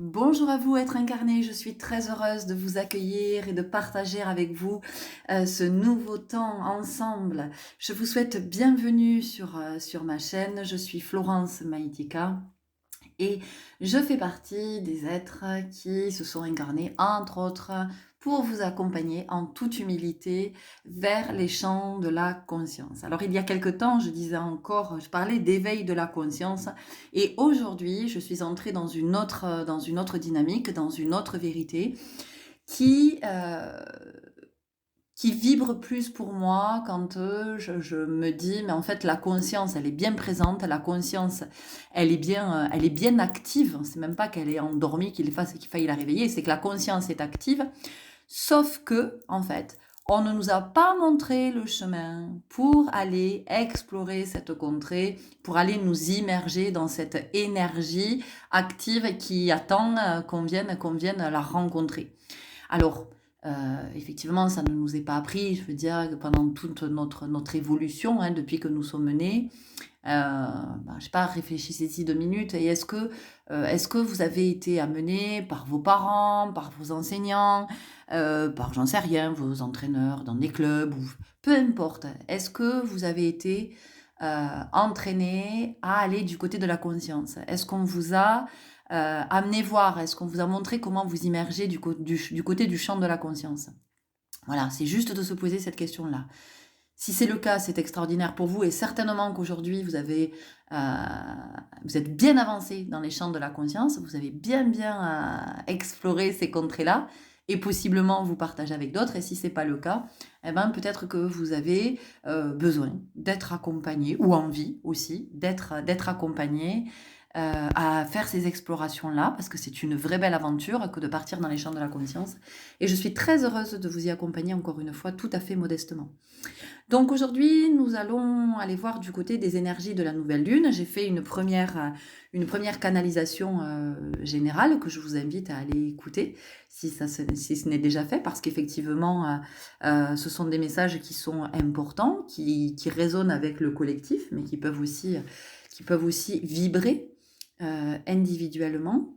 Bonjour à vous, être incarné. Je suis très heureuse de vous accueillir et de partager avec vous ce nouveau temps ensemble. Je vous souhaite bienvenue sur ma chaîne. Je suis Florence Maïtika et je fais partie des êtres qui se sont incarnés, entre autres, pour vous accompagner en toute humilité vers les champs de la conscience. Alors il y a quelque temps, je parlais d'éveil de la conscience, et aujourd'hui, je suis entrée dans une autre dynamique, dans une autre vérité qui, euh, qui vibre plus pour moi quand je me dis, mais en fait, la conscience, elle est bien présente, la conscience, elle est bien active. C'est même pas qu'elle est endormie, qu'il faille la réveiller, c'est que la conscience est active. Sauf que, en fait, on ne nous a pas montré le chemin pour aller explorer cette contrée, pour aller nous immerger dans cette énergie active qui attend qu'on vienne la rencontrer. Alors, effectivement, ça ne nous est pas appris, je veux dire, que pendant toute notre évolution, hein, depuis que nous sommes nés. Je sais pas, réfléchissez-y 2 minutes. Et est-ce que vous avez été amené par vos parents, par vos enseignants, par, j'en sais rien, vos entraîneurs dans des clubs, ou peu importe. Est-ce que vous avez été entraîné à aller du côté de la conscience? Est-ce qu'on vous a amené voir? Est-ce qu'on vous a montré comment vous immerger du côté du champ de la conscience? Voilà, c'est juste de se poser cette question-là. Si c'est le cas, c'est extraordinaire pour vous et certainement qu'aujourd'hui, vous êtes bien avancé dans les champs de la conscience, vous avez bien exploré ces contrées-là et possiblement vous partagez avec d'autres. Et si c'est pas le cas, eh ben, peut-être que vous avez besoin d'être accompagné ou envie aussi d'être accompagné à faire ces explorations-là, parce que c'est une vraie belle aventure que de partir dans les champs de la conscience. Et je suis très heureuse de vous y accompagner encore une fois, tout à fait modestement. Donc aujourd'hui, nous allons aller voir du côté des énergies de la nouvelle lune. J'ai fait une première canalisation générale que je vous invite à aller écouter si ce n'est déjà fait, parce qu'effectivement, ce sont des messages qui sont importants, qui résonnent avec le collectif, mais qui peuvent aussi vibrer individuellement.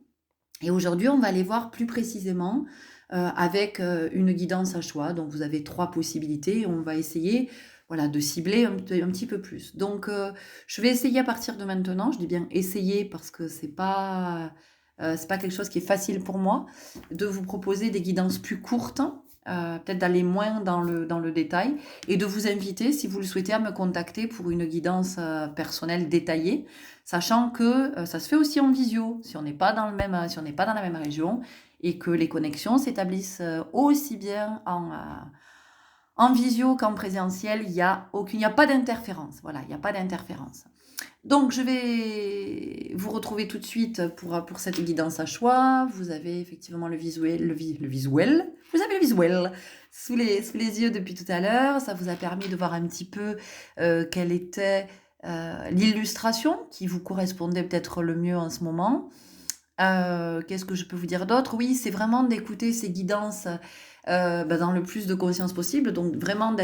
Et aujourd'hui, on va aller voir plus précisément avec une guidance à choix. Donc, vous avez 3 possibilités. On va essayer voilà, de cibler un petit peu plus. Donc, je vais essayer à partir de maintenant. Je dis bien essayer parce que c'est pas quelque chose qui est facile pour moi de vous proposer des guidances plus courtes. Peut-être d'aller moins dans le détail et de vous inviter, si vous le souhaitez, à me contacter pour une guidance personnelle détaillée, sachant que ça se fait aussi en visio, si on n'est pas dans si on n'est pas dans la même région, et que les connexions s'établissent aussi bien en visio qu'en présentiel. Il y a pas d'interférence. Voilà, il n'y a pas d'interférence. Donc, je vais vous retrouver tout de suite pour cette guidance à choix. Vous avez effectivement le visuel, le visuel. Vous avez le visuel sous les yeux depuis tout à l'heure. Ça vous a permis de voir un petit peu quelle était l'illustration qui vous correspondait peut-être le mieux en ce moment. Qu'est-ce que je peux vous dire d'autre? Oui, c'est vraiment d'écouter ces guidances dans le plus de conscience possible. Donc vraiment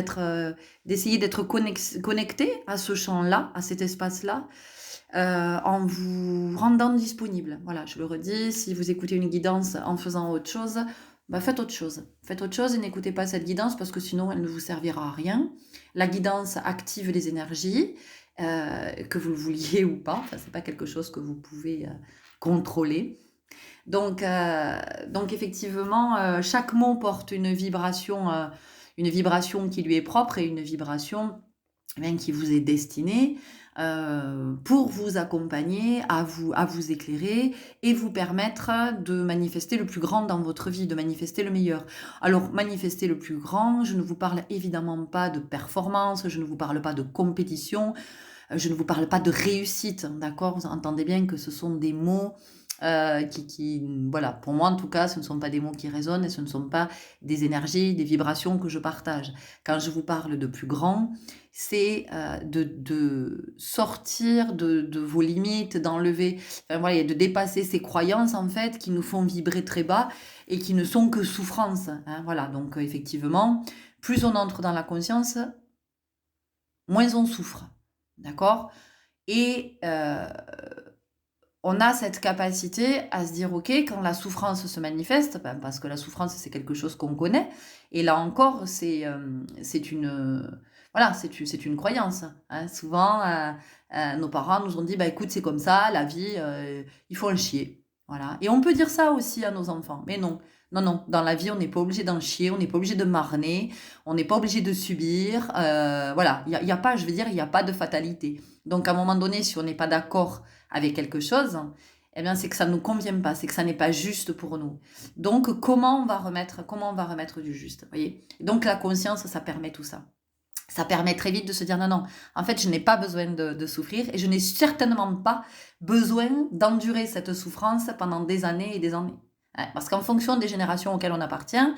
d'essayer d'être connecté à ce champ-là, à cet espace-là, en vous rendant disponible. Voilà, je le redis, si vous écoutez une guidance en faisant autre chose, faites autre chose. Faites autre chose et n'écoutez pas cette guidance parce que sinon elle ne vous servira à rien. La guidance active les énergies, que vous le vouliez ou pas. Enfin, c'est pas quelque chose que vous pouvez contrôler. Donc effectivement, chaque mot porte une vibration qui lui est propre et une vibration qui vous est destinée pour vous accompagner, à vous éclairer et vous permettre de manifester le plus grand dans votre vie, de manifester le meilleur. Alors, manifester le plus grand, je ne vous parle évidemment pas de performance, je ne vous parle pas de compétition, je ne vous parle pas de réussite, d'accord? Vous entendez bien que ce sont des mots voilà, pour moi en tout cas, ce ne sont pas des mots qui résonnent et ce ne sont pas des énergies, des vibrations que je partage. Quand je vous parle de plus grand, c'est de sortir de vos limites, d'enlever, enfin, voilà, et de dépasser ces croyances en fait qui nous font vibrer très bas et qui ne sont que souffrance. Hein, voilà, donc effectivement, plus on entre dans la conscience, moins on souffre. D'accord? Et on a cette capacité à se dire, ok, quand la souffrance se manifeste, ben, parce que la souffrance, c'est quelque chose qu'on connaît, et là encore, c'est une, voilà, c'est une croyance. Hein. Souvent, nos parents nous ont dit, bah, écoute, c'est comme ça, la vie, il faut en chier. Voilà. Et on peut dire ça aussi à nos enfants, mais non. Non, non, dans la vie, on n'est pas obligé d'en chier, on n'est pas obligé de marner, on n'est pas obligé de subir. Voilà, y a pas, je veux dire, il n'y a pas de fatalité. Donc, à un moment donné, si on n'est pas d'accord avec quelque chose, eh bien, c'est que ça ne nous convient pas, c'est que ça n'est pas juste pour nous. Donc, comment on va remettre du juste, voyez? Donc, la conscience, ça permet tout ça. Ça permet très vite de se dire non, non, en fait, je n'ai pas besoin de souffrir et je n'ai certainement pas besoin d'endurer cette souffrance pendant des années et des années. Hein, parce qu'en fonction des générations auxquelles on appartient,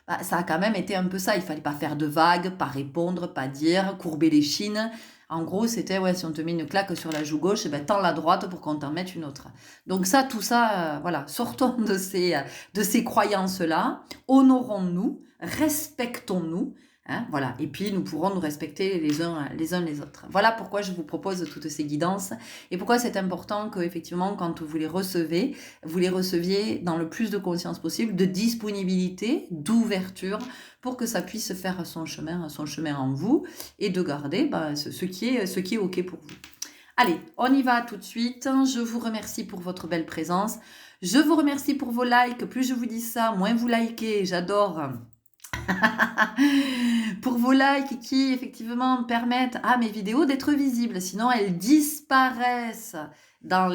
bah, ça a quand même été un peu ça. Il fallait pas faire de vagues, pas répondre, pas dire, courber les chines. En gros, c'était, ouais, si on te met une claque sur la joue gauche, eh ben, tends la droite pour qu'on t'en mette une autre. Donc ça, tout ça, voilà, sortons de ces croyances-là, honorons-nous, respectons-nous, hein, voilà. Et puis, nous pourrons nous respecter les uns les autres. Voilà pourquoi je vous propose toutes ces guidances et pourquoi c'est important que, effectivement, quand vous les receviez dans le plus de conscience possible, de disponibilité, d'ouverture, pour que ça puisse faire son chemin en vous et de garder ce qui est OK pour vous. Allez, on y va tout de suite. Je vous remercie pour votre belle présence. Je vous remercie pour vos likes. Plus je vous dis ça, moins vous likez. J'adore. Pour vos likes qui effectivement permettent à mes vidéos d'être visibles, sinon elles disparaissent dans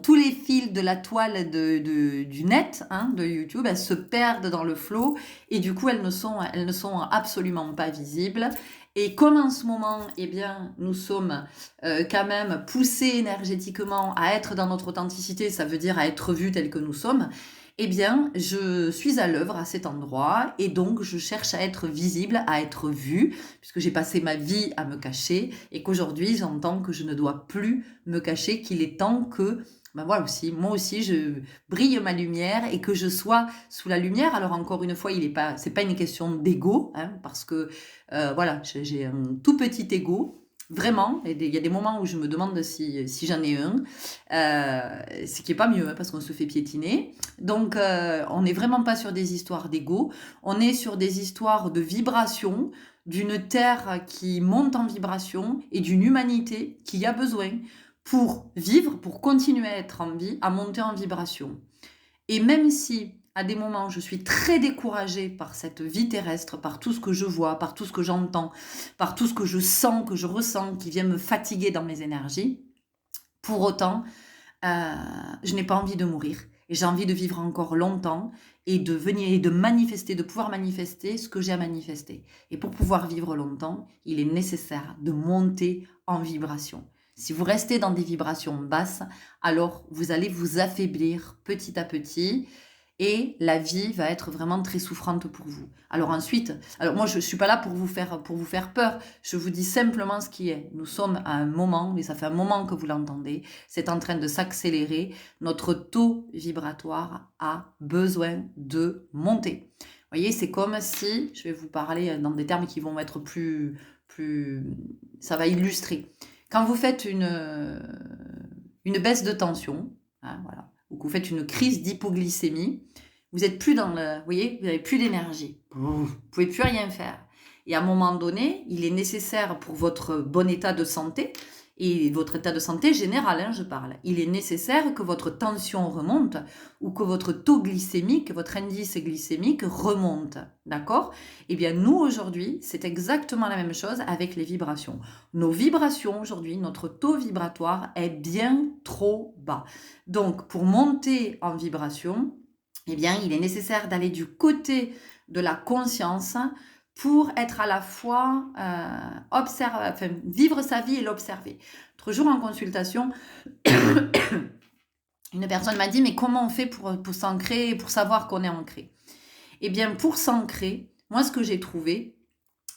tous les fils de la toile du net, hein, de YouTube, elles se perdent dans le flot et du coup elles ne sont absolument pas visibles. Et comme en ce moment, eh bien, nous sommes quand même poussés énergétiquement à être dans notre authenticité, ça veut dire à être vus tels que nous sommes, eh bien, je suis à l'œuvre à cet endroit et donc je cherche à être visible, à être vue, puisque j'ai passé ma vie à me cacher et qu'aujourd'hui j'entends que je ne dois plus me cacher, qu'il est temps que voilà aussi, moi aussi, je brille ma lumière et que je sois sous la lumière. Alors encore une fois, c'est pas une question d'ego, hein, parce que voilà, j'ai un tout petit ego. Vraiment, il y a des moments où je me demande si j'en ai un, ce qui est pas mieux hein, parce qu'on se fait piétiner. Donc, on n'est vraiment pas sur des histoires d'ego, on est sur des histoires de vibration, d'une terre qui monte en vibration et d'une humanité qui a besoin pour vivre, pour continuer à être en vie, à monter en vibration. Et même si à des moments, je suis très découragée par cette vie terrestre, par tout ce que je vois, par tout ce que j'entends, par tout ce que je sens, que je ressens, qui vient me fatiguer dans mes énergies. Pour autant, je n'ai pas envie de mourir. Et j'ai envie de vivre encore longtemps et de venir et de manifester, de pouvoir manifester ce que j'ai à manifester. Et pour pouvoir vivre longtemps, il est nécessaire de monter en vibration. Si vous restez dans des vibrations basses, alors vous allez vous affaiblir petit à petit et la vie va être vraiment très souffrante pour vous. Alors ensuite, moi je ne suis pas là pour vous faire peur, je vous dis simplement ce qui est. Nous sommes à un moment, et ça fait un moment que vous l'entendez, c'est en train de s'accélérer, notre taux vibratoire a besoin de monter. Vous voyez, c'est comme si, je vais vous parler dans des termes qui vont être plus ça va illustrer. Quand vous faites une baisse de tension, hein, voilà, ou que vous faites une crise d'hypoglycémie, vous n'êtes plus dans le, vous voyez, vous n'avez plus d'énergie, vous ne pouvez plus rien faire. Et à un moment donné, il est nécessaire pour votre bon état de santé, et votre état de santé général, hein, je parle, il est nécessaire que votre tension remonte ou que votre taux glycémique, votre indice glycémique remonte, d'accord? Eh bien, nous, aujourd'hui, c'est exactement la même chose avec les vibrations. Nos vibrations, aujourd'hui, notre taux vibratoire est bien trop bas. Donc, pour monter en vibration, eh bien, il est nécessaire d'aller du côté de la conscience pour être à la fois vivre sa vie et l'observer. L'autre jour en consultation, une personne m'a dit mais comment on fait pour s'ancrer et pour savoir qu'on est ancré? Eh bien pour s'ancrer, moi ce que j'ai trouvé,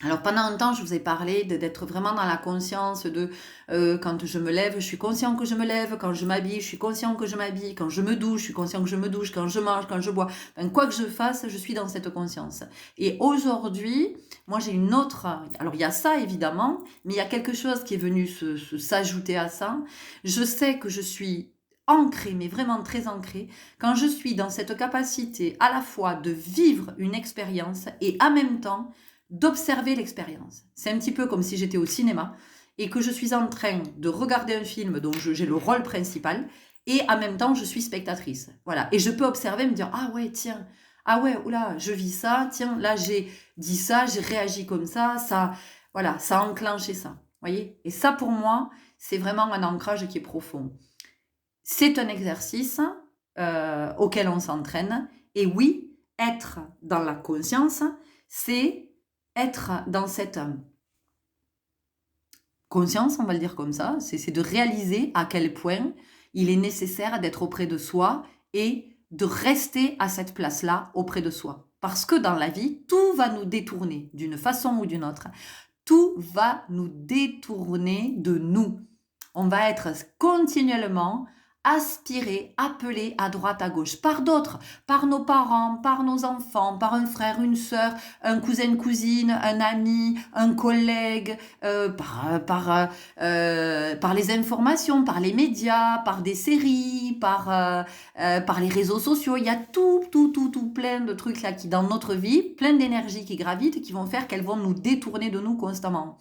Alors pendant un temps, je vous ai parlé d'être vraiment dans la conscience de quand je me lève, je suis conscient que je me lève, quand je m'habille, je suis conscient que je m'habille, quand je me douche, je suis conscient que je me douche, quand je mange, quand je bois, enfin, quoi que je fasse, je suis dans cette conscience. Et aujourd'hui, moi j'ai une autre, alors il y a ça évidemment, mais il y a quelque chose qui est venu s'ajouter à ça. Je sais que je suis ancrée, mais vraiment très ancrée, quand je suis dans cette capacité à la fois de vivre une expérience et en même temps d'observer l'expérience. C'est un petit peu comme si j'étais au cinéma et que je suis en train de regarder un film dont j'ai le rôle principal et en même temps je suis spectatrice. Voilà. Et je peux observer, me dire ah ouais tiens, ah ouais oula je vis ça, tiens là j'ai dit ça, j'ai réagi comme ça, voilà ça a enclenché ça. Voyez. Et ça pour moi c'est vraiment un ancrage qui est profond. C'est un exercice auquel on s'entraîne et oui être dans la conscience c'est être dans cette conscience, on va le dire comme ça, c'est de réaliser à quel point il est nécessaire d'être auprès de soi et de rester à cette place-là auprès de soi. Parce que dans la vie, tout va nous détourner d'une façon ou d'une autre. Tout va nous détourner de nous. On va être continuellement aspiré, appelé à droite, à gauche, par d'autres, par nos parents, par nos enfants, par un frère, une sœur, un cousin, une cousine, un ami, un collègue, par les informations, par les médias, par des séries, par les réseaux sociaux. Il y a tout plein de trucs là qui, dans notre vie, plein d'énergie qui gravitent, qui vont faire qu'elles vont nous détourner de nous constamment.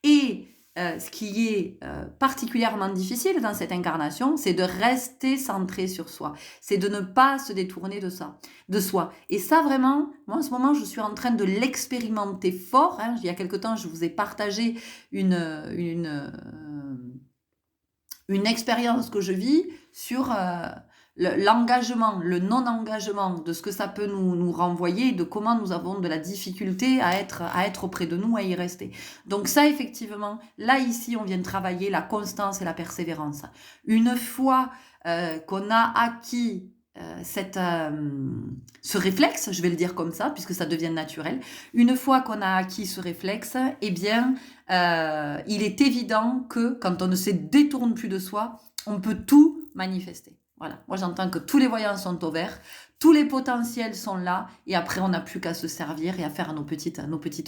Et ce qui est particulièrement difficile dans cette incarnation, c'est de rester centré sur soi. C'est de ne pas se détourner de soi. Et ça, vraiment, moi, en ce moment, je suis en train de l'expérimenter fort. Il y a quelque temps, je vous ai partagé une expérience que je vis sur l'engagement, le non-engagement, de ce que ça peut nous renvoyer, de comment nous avons de la difficulté à être auprès de nous, à y rester. Donc ça, effectivement, là, ici, on vient travailler la constance et la persévérance. Une fois qu'on a acquis ce réflexe, je vais le dire comme ça, puisque ça devient naturel, une fois qu'on a acquis ce réflexe, eh bien, il est évident que quand on ne se détourne plus de soi, on peut tout manifester. Voilà, moi j'entends que tous les voyants sont au vert, tous les potentiels sont là, et après on n'a plus qu'à se servir et à faire nos petites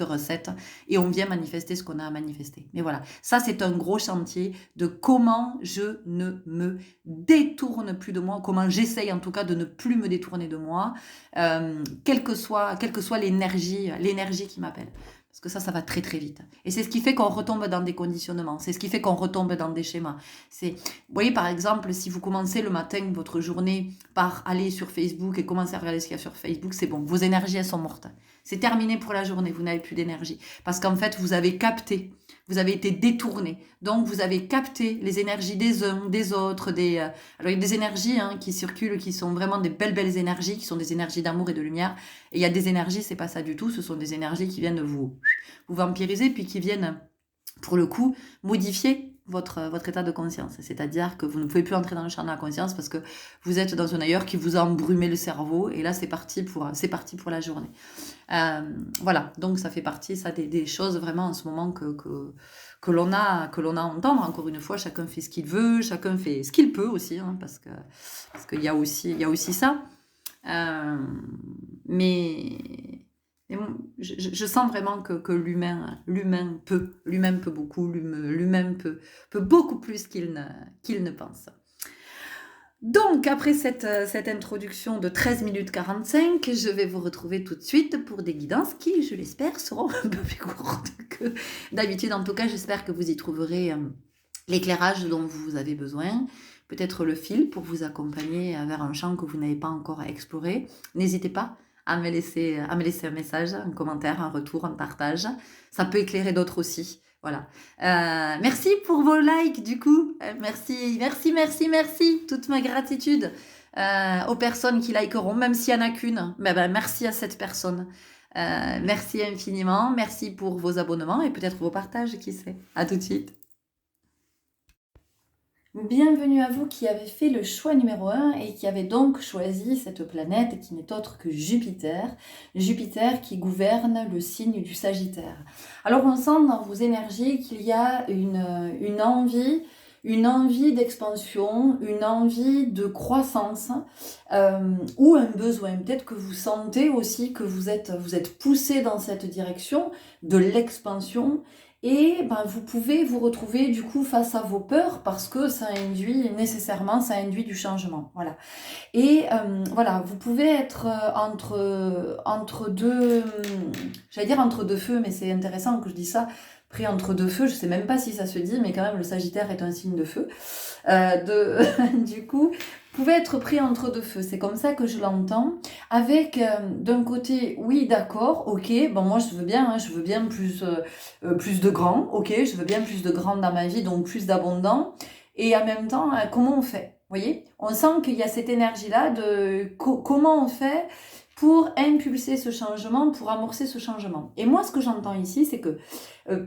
recettes, et on vient manifester ce qu'on a à manifester. Mais voilà, ça c'est un gros chantier de comment je ne me détourne plus de moi, comment j'essaye en tout cas de ne plus me détourner de moi, quelle que soit l'énergie qui m'appelle. Parce que ça va très très vite. Et c'est ce qui fait qu'on retombe dans des conditionnements. C'est ce qui fait qu'on retombe dans des schémas. Vous voyez, par exemple, si vous commencez le matin votre journée par aller sur Facebook et commencer à regarder ce qu'il y a sur Facebook, c'est bon. Vos énergies, elles sont mortes. C'est terminé pour la journée. Vous n'avez plus d'énergie. Parce qu'en fait, vous avez capté. Vous avez été détourné. Donc, vous avez capté les énergies des uns, des autres. Alors, il y a des énergies qui circulent, qui sont vraiment des belles énergies, qui sont des énergies d'amour et de lumière. Et il y a des énergies, c'est pas ça du tout. Ce sont des énergies qui viennent vous vampiriser, puis qui viennent, pour le coup, modifier votre état de conscience. C'est-à-dire que vous ne pouvez plus entrer dans le champ de la conscience parce que vous êtes dans un ailleurs qui vous a embrumé le cerveau, et là, c'est parti pour la journée. Voilà, donc ça fait partie des choses vraiment en ce moment que l'on a à entendre. Encore une fois, chacun fait ce qu'il veut, chacun fait ce qu'il peut aussi, parce qu'il y a aussi ça. Mais je sens vraiment que l'humain peut beaucoup, l'humain peut beaucoup plus qu'il ne pense. Donc, après cette introduction de 13 minutes 45, je vais vous retrouver tout de suite pour des guidances qui, je l'espère, seront un peu plus courtes que d'habitude. En tout cas, j'espère que vous y trouverez l'éclairage dont vous avez besoin, peut-être le fil pour vous accompagner vers un champ que vous n'avez pas encore exploré. N'hésitez pas à me laisser un message, un commentaire, un retour, un partage. Ça peut éclairer d'autres aussi. Voilà. Merci pour vos likes, du coup. Merci. Toute ma gratitude aux personnes qui likeront, même s'il n'y en a qu'une. Merci à cette personne. Merci infiniment. Merci pour vos abonnements et peut-être vos partages, qui sait. À tout de suite. Bienvenue à vous qui avez fait le choix numéro 1 et qui avez donc choisi cette planète qui n'est autre que Jupiter. Jupiter qui gouverne le signe du Sagittaire. Alors on sent dans vos énergies qu'il y a une envie d'expansion, une envie de croissance ou un besoin. Peut-être que vous sentez aussi que vous êtes poussé dans cette direction de l'expansion. Et ben, vous pouvez vous retrouver du coup face à vos peurs parce que ça induit du changement. Voilà. Et voilà, vous pouvez être entre deux, j'allais dire entre deux feux, mais c'est intéressant que je dise ça. Pris entre deux feux, je sais même pas si ça se dit, mais quand même le Sagittaire est un signe de feu. Du coup, vous pouvez être pris entre deux feux, c'est comme ça que je l'entends. Avec d'un côté, oui, d'accord, ok, bon moi je veux bien, hein, je veux bien plus de grands, ok, je veux bien plus de grands dans ma vie, donc plus d'abondant. Et en même temps, comment on fait? Vous voyez, on sent qu'il y a cette énergie-là de comment on fait pour impulser ce changement, pour amorcer ce changement. Et moi, ce que j'entends ici, c'est que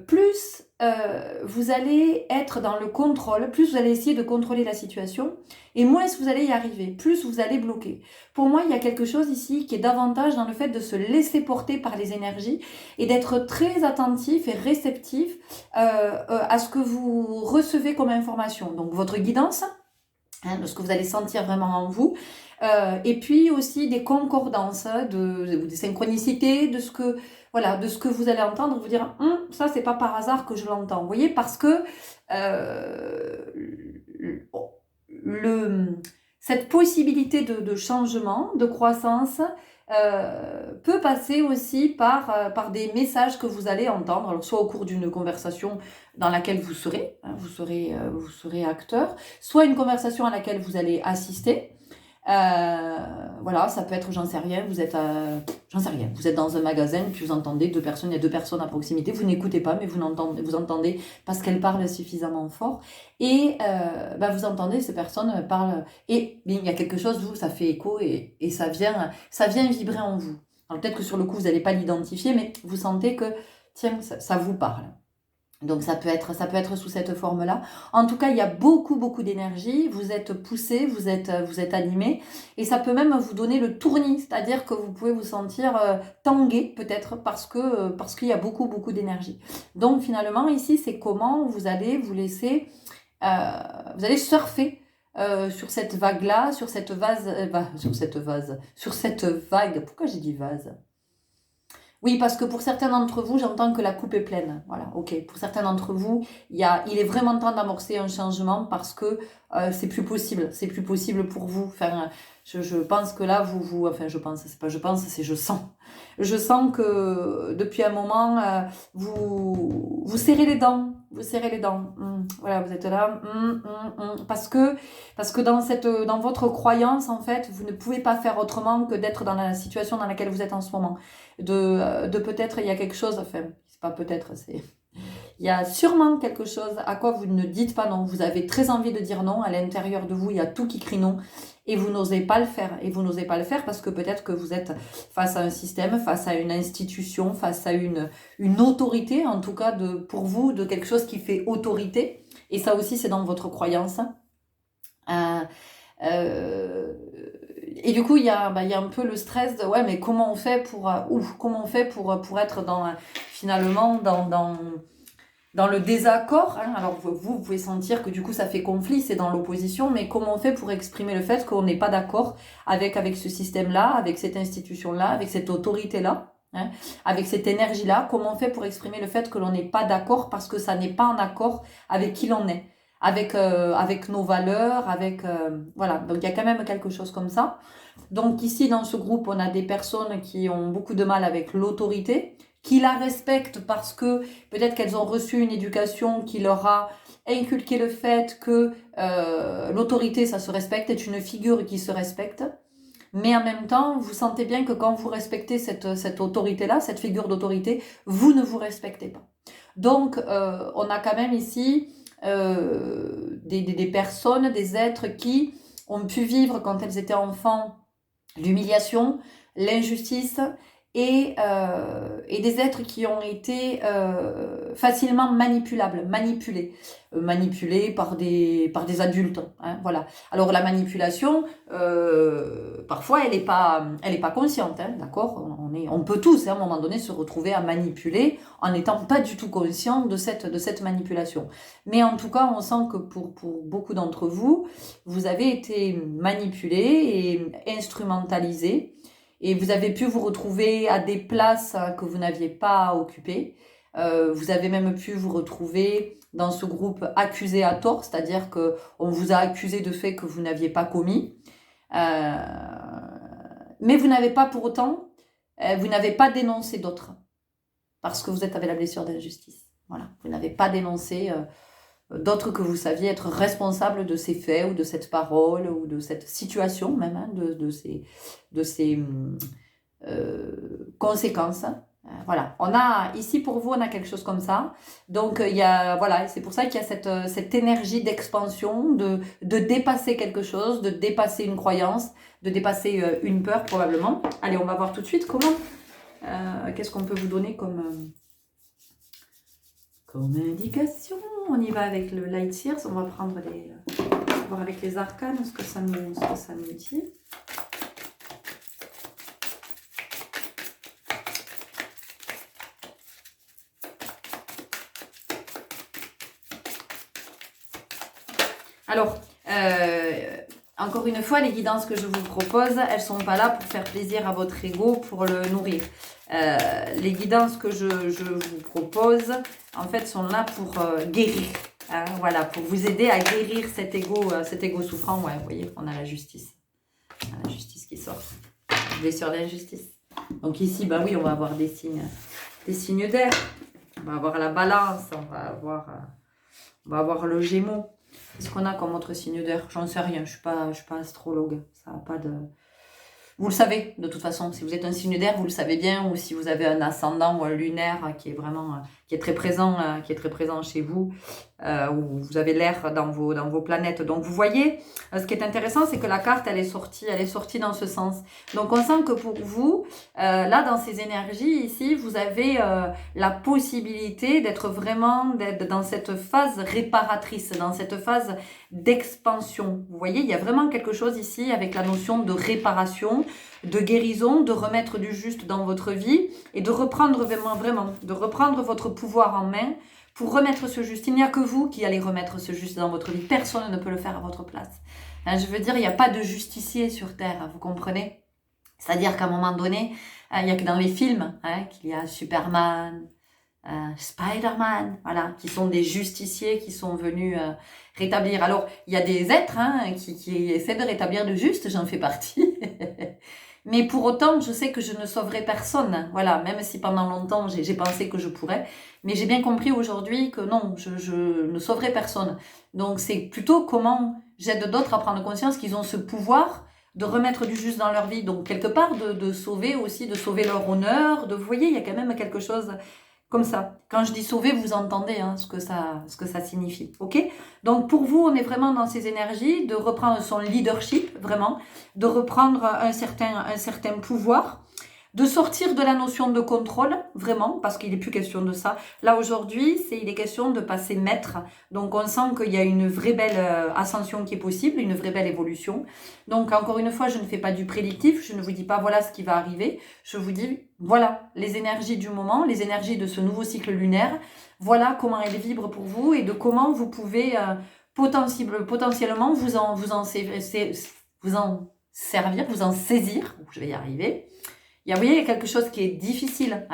plus vous allez être dans le contrôle, plus vous allez essayer de contrôler la situation, et moins vous allez y arriver, plus vous allez bloquer. Pour moi, il y a quelque chose ici qui est davantage dans le fait de se laisser porter par les énergies et d'être très attentif et réceptif à ce que vous recevez comme information. Donc votre guidance, de ce que vous allez sentir vraiment en vous, et puis aussi des concordances, des synchronicités, de ce que vous allez entendre, vous dire ça c'est pas par hasard que je l'entends, vous voyez, parce que cette possibilité de changement, de croissance, peut passer aussi par des messages que vous allez entendre, alors soit au cours d'une conversation dans laquelle vous serez, vous serez acteur, soit une conversation à laquelle vous allez assister. Voilà, ça peut être, j'en sais rien, vous êtes dans un magasin, puis vous entendez il y a deux personnes à proximité, vous n'écoutez pas, mais vous entendez parce qu'elles parlent suffisamment fort, et vous entendez ces personnes parlent, et il y a quelque chose, ça fait écho, et ça vient vibrer en vous. Alors peut-être que sur le coup, vous n'allez pas l'identifier, mais vous sentez que, tiens, ça vous parle. Donc ça peut être sous cette forme-là. En tout cas, il y a beaucoup, beaucoup d'énergie. Vous êtes poussé, vous êtes animé. Et ça peut même vous donner le tournis. C'est-à-dire que vous pouvez vous sentir tangué peut-être parce qu'il y a beaucoup, beaucoup d'énergie. Donc finalement, ici, c'est comment vous allez vous laisser... vous allez surfer sur cette vague-là, sur cette vague. Pourquoi j'ai dit vase? Oui, parce que pour certains d'entre vous, j'entends que la coupe est pleine. Voilà, ok. Pour certains d'entre vous, il est vraiment temps d'amorcer un changement parce que c'est plus possible. C'est plus possible pour vous. Enfin, je pense que là, enfin, c'est je sens. Je sens que depuis un moment, vous serrez les dents. Vous serrez les dents. Voilà, vous êtes là. Parce que dans votre croyance, en fait, vous ne pouvez pas faire autrement que d'être dans la situation dans laquelle vous êtes en ce moment. De peut-être il y a quelque chose, enfin, c'est pas peut-être, il y a sûrement quelque chose à quoi vous ne dites pas non. Vous avez très envie de dire non. À l'intérieur de vous, il y a tout qui crie non. Et vous n'osez pas le faire. Et vous n'osez pas le faire parce que peut-être que vous êtes face à un système, face à une institution, face à une autorité, en tout cas pour vous, de quelque chose qui fait autorité. Et ça aussi, c'est dans votre croyance. Et du coup, il y a un peu le stress de ouais, mais comment on fait pour être finalement dans le désaccord, hein. Alors vous pouvez sentir que du coup ça fait conflit, c'est dans l'opposition, mais comment on fait pour exprimer le fait qu'on n'est pas d'accord avec ce système-là, avec cette institution-là, avec cette autorité-là, hein, avec cette énergie-là? Comment on fait pour exprimer le fait que l'on n'est pas d'accord parce que ça n'est pas en accord avec qui l'on est, avec nos valeurs, voilà. Donc il y a quand même quelque chose comme ça. Donc ici dans ce groupe, on a des personnes qui ont beaucoup de mal avec l'autorité, qui la respectent parce que peut-être qu'elles ont reçu une éducation qui leur a inculqué le fait que l'autorité, ça se respecte, est une figure qui se respecte. Mais en même temps, vous sentez bien que quand vous respectez cette autorité-là, cette figure d'autorité, vous ne vous respectez pas. Donc, on a quand même ici des personnes, des êtres qui ont pu vivre quand elles étaient enfants l'humiliation, l'injustice, et des êtres qui ont été facilement manipulables, manipulés par des adultes. Hein, voilà. Alors la manipulation, parfois, elle est pas consciente, hein, d'accord? On peut tous, hein, à un moment donné, se retrouver à manipuler en n'étant pas du tout conscient de cette manipulation. Mais en tout cas, on sent que pour beaucoup d'entre vous, vous avez été manipulés et instrumentalisés. Et vous avez pu vous retrouver à des places que vous n'aviez pas occupées. Vous avez même pu vous retrouver dans ce groupe accusé à tort, c'est-à-dire qu'on vous a accusé de faits que vous n'aviez pas commis. Mais vous n'avez pas pour autant, vous n'avez pas dénoncé d'autres, parce que vous êtes avec la blessure d'injustice. Voilà, vous n'avez pas dénoncé d'autres que vous saviez être responsables de ces faits ou de cette parole ou de cette situation même, hein, de ces conséquences. Voilà, on a ici pour vous, on a quelque chose comme ça. Donc il y a, voilà, c'est pour ça qu'il y a cette énergie d'expansion, de dépasser quelque chose, de dépasser une croyance, de dépasser une peur probablement. Allez, on va voir tout de suite comment, qu'est-ce qu'on peut vous donner comme indication. On y va avec le Light Seers, on va prendre voir avec les arcanes ce que ça nous dit. Alors, encore une fois, les guidances que je vous propose, elles ne sont pas là pour faire plaisir à votre ego, pour le nourrir. Les guidances que je vous propose, en fait, sont là pour guérir. Hein, voilà, pour vous aider à guérir cet ego souffrant. Ouais, vous voyez, on a la justice. On a la justice qui sort. Blessure d'injustice. Donc ici, bah oui, on va avoir des signes d'air. On va avoir la balance, on va avoir le Gémeaux. Qu'est-ce qu'on a comme autre signe d'air? J'en sais rien, je suis pas astrologue. Ça n'a pas de... Vous le savez, de toute façon, si vous êtes un signe d'air, vous le savez bien, ou si vous avez un ascendant ou un lunaire qui est vraiment, qui est très présent chez vous, où vous avez l'air dans vos planètes. Donc vous voyez, ce qui est intéressant, c'est que la carte, elle est sortie dans ce sens. Donc on sent que pour vous, là, dans ces énergies ici, vous avez la possibilité d'être dans cette phase réparatrice, dans cette phase d'expansion. Vous voyez, il y a vraiment quelque chose ici avec la notion de réparation, de guérison, de remettre du juste dans votre vie et de reprendre vraiment, de reprendre votre pouvoir en main pour remettre ce juste. Il n'y a que vous qui allez remettre ce juste dans votre vie. Personne ne peut le faire à votre place. Hein, je veux dire, il n'y a pas de justicier sur Terre, vous comprenez? C'est-à-dire qu'à un moment donné, il n'y a que dans les films qu'il y a Superman, Spider-Man, voilà, qui sont des justiciers qui sont venus rétablir. Alors, il y a des êtres qui essaient de rétablir le juste, j'en fais partie. Mais pour autant, je sais que je ne sauverai personne. Voilà, même si pendant longtemps, j'ai pensé que je pourrais. Mais j'ai bien compris aujourd'hui que non, je ne sauverai personne. Donc, c'est plutôt comment j'aide d'autres à prendre conscience qu'ils ont ce pouvoir de remettre du juste dans leur vie. Donc, quelque part, de sauver aussi, de sauver leur honneur. Vous voyez, il y a quand même quelque chose comme ça. Quand je dis sauver, vous entendez ce que ça signifie. Ok? Donc pour vous, on est vraiment dans ces énergies de reprendre son leadership, vraiment, de reprendre un certain pouvoir, de sortir de la notion de contrôle, vraiment, parce qu'il n'est plus question de ça. Là, aujourd'hui, il est question de passer maître. Donc, on sent qu'il y a une vraie belle ascension qui est possible, une vraie belle évolution. Donc, encore une fois, je ne fais pas du prédictif. Je ne vous dis pas, voilà ce qui va arriver. Je vous dis, voilà les énergies du moment, les énergies de ce nouveau cycle lunaire. Voilà comment elles vibrent pour vous et de comment vous pouvez potentiellement vous en servir, vous en saisir. Je vais y arriver. Vous voyez, il y a quelque chose qui est difficile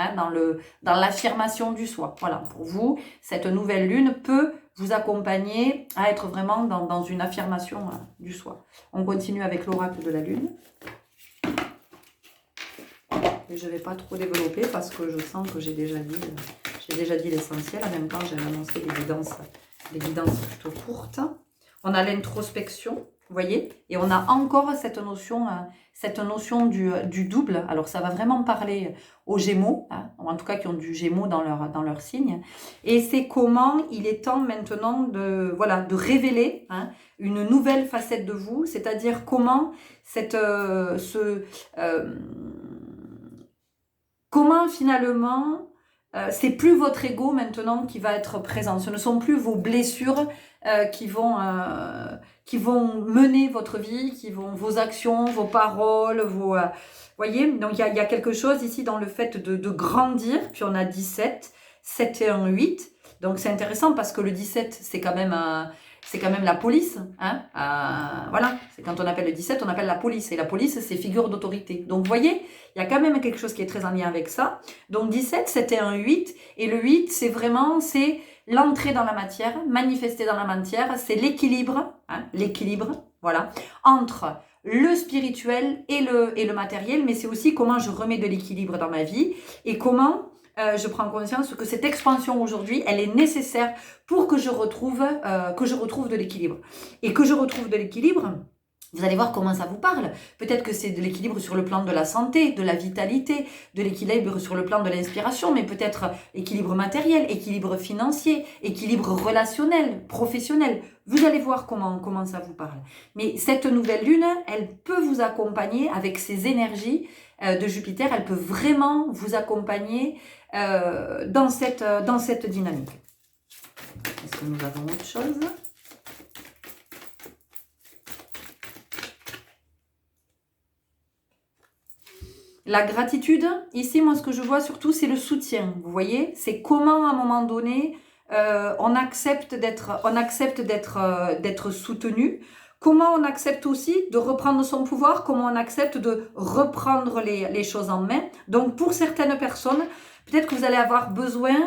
dans l'affirmation du soi. Voilà, pour vous, cette nouvelle lune peut vous accompagner à être vraiment dans une affirmation du soi. On continue avec l'oracle de la lune. Et je ne vais pas trop développer parce que je sens que j'ai déjà dit l'essentiel. En même temps, j'ai annoncé des guidances plutôt courtes. On a l'introspection, vous voyez, et on a encore cette notion du double. Alors, ça va vraiment parler aux Gémeaux, ou en tout cas qui ont du Gémeaux dans leur signe. Et c'est comment il est temps maintenant de révéler une nouvelle facette de vous, c'est-à-dire comment comment finalement, c'est plus votre ego maintenant qui va être présent. Ce ne sont plus vos blessures qui vont mener votre vie, vos actions, vos paroles, voyez, donc il y a quelque chose ici dans le fait de grandir. Puis on a 17, 7 et 1, 8. Donc c'est intéressant parce que le 17, c'est quand même la police. Hein, voilà, c'est quand on appelle le 17, on appelle la police. Et la police, c'est figure d'autorité. Donc vous voyez, il y a quand même quelque chose qui est très en lien avec ça. Donc 17, 7 et 1, 8. Et le 8, c'est l'entrée dans la matière, manifester dans la matière. C'est l'équilibre, voilà, entre le spirituel et le matériel. Mais c'est aussi comment je remets de l'équilibre dans ma vie et comment je prends conscience que cette expansion aujourd'hui, elle est nécessaire pour que je retrouve de l'équilibre. Et que je retrouve de l'équilibre, vous allez voir comment ça vous parle. Peut-être que c'est de l'équilibre sur le plan de la santé, de la vitalité, de l'équilibre sur le plan de l'inspiration, mais peut-être équilibre matériel, équilibre financier, équilibre relationnel, professionnel. Vous allez voir comment ça vous parle. Mais cette nouvelle lune, elle peut vous accompagner avec ses énergies de Jupiter. Elle peut vraiment vous accompagner dans cette dynamique. Est-ce que nous avons autre chose ? La gratitude, ici, moi, ce que je vois surtout, c'est le soutien. Vous voyez, c'est comment, à un moment donné, on accepte d'être soutenu. Comment on accepte aussi de reprendre son pouvoir, comment on accepte de reprendre les choses en main. Donc, pour certaines personnes, peut-être que vous allez avoir besoin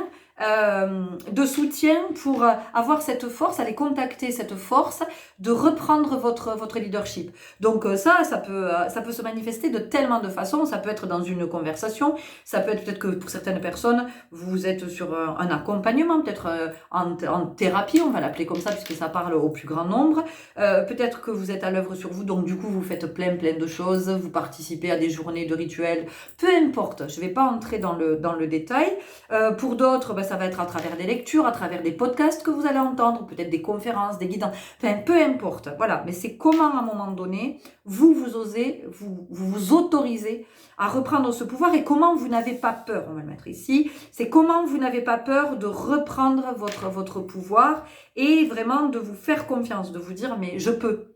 de soutien pour avoir cette force, aller contacter cette force, de reprendre votre leadership. Donc ça peut se manifester de tellement de façons. Ça peut être dans une conversation, ça peut être peut-être que pour certaines personnes, vous êtes sur un accompagnement, peut-être en thérapie, on va l'appeler comme ça puisque ça parle au plus grand nombre. Peut-être que vous êtes à l'œuvre sur vous, donc du coup vous faites plein de choses, vous participez à des journées de rituels, peu importe, je ne vais pas entrer dans le détail. Pour d'autres, ça va être à travers des lectures, à travers des podcasts que vous allez entendre, peut-être des conférences, des guidances, enfin peu importe, voilà. Mais c'est comment à un moment donné, vous vous autorisez à reprendre ce pouvoir et comment vous n'avez pas peur, on va le mettre ici, c'est comment vous n'avez pas peur de reprendre votre pouvoir et vraiment de vous faire confiance, de vous dire mais je peux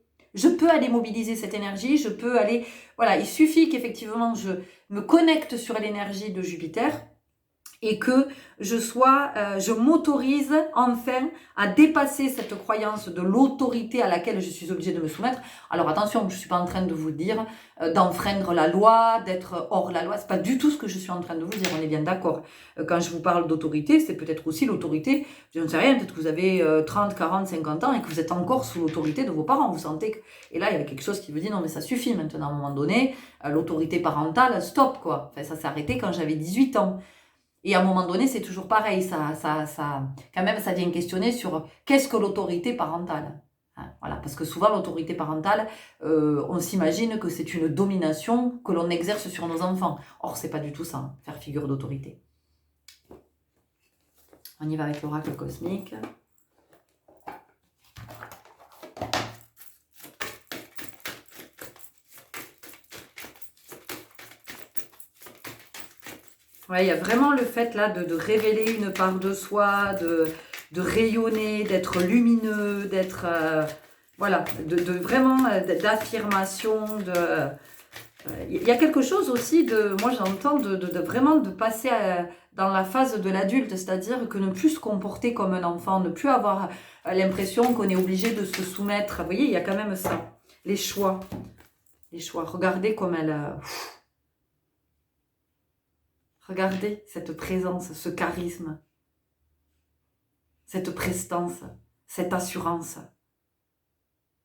aller mobiliser cette énergie, je peux aller, voilà, il suffit qu'effectivement je me connecte sur l'énergie de Jupiter et que je m'autorise enfin à dépasser cette croyance de l'autorité à laquelle je suis obligée de me soumettre. Alors attention, je ne suis pas en train de vous dire d'enfreindre la loi, d'être hors la loi, c'est pas du tout ce que je suis en train de vous dire, on est bien d'accord. Quand je vous parle d'autorité, c'est peut-être aussi l'autorité, je ne sais rien, peut-être que vous avez 30, 40, 50 ans et que vous êtes encore sous l'autorité de vos parents, vous sentez que... Et là, il y a quelque chose qui vous dit, non mais ça suffit maintenant à un moment donné, l'autorité parentale, stop quoi. Enfin, ça s'est arrêté quand j'avais 18 ans. Et à un moment donné, c'est toujours pareil, quand même, ça vient questionner sur qu'est-ce que l'autorité parentale. Hein, voilà, parce que souvent, l'autorité parentale, on s'imagine que c'est une domination que l'on exerce sur nos enfants. Or, c'est pas du tout ça, hein, faire figure d'autorité. On y va avec l'oracle cosmique. Ouais, il y a vraiment le fait là de révéler une part de soi, de rayonner, d'être lumineux, d'être voilà, vraiment d'affirmation, il y a quelque chose aussi moi j'entends de vraiment de passer dans la phase de l'adulte, c'est-à-dire que ne plus se comporter comme un enfant, ne plus avoir l'impression qu'on est obligé de se soumettre. Vous voyez, il y a quand même ça, les choix. Regardez comme regardez cette présence, ce charisme, cette prestance, cette assurance.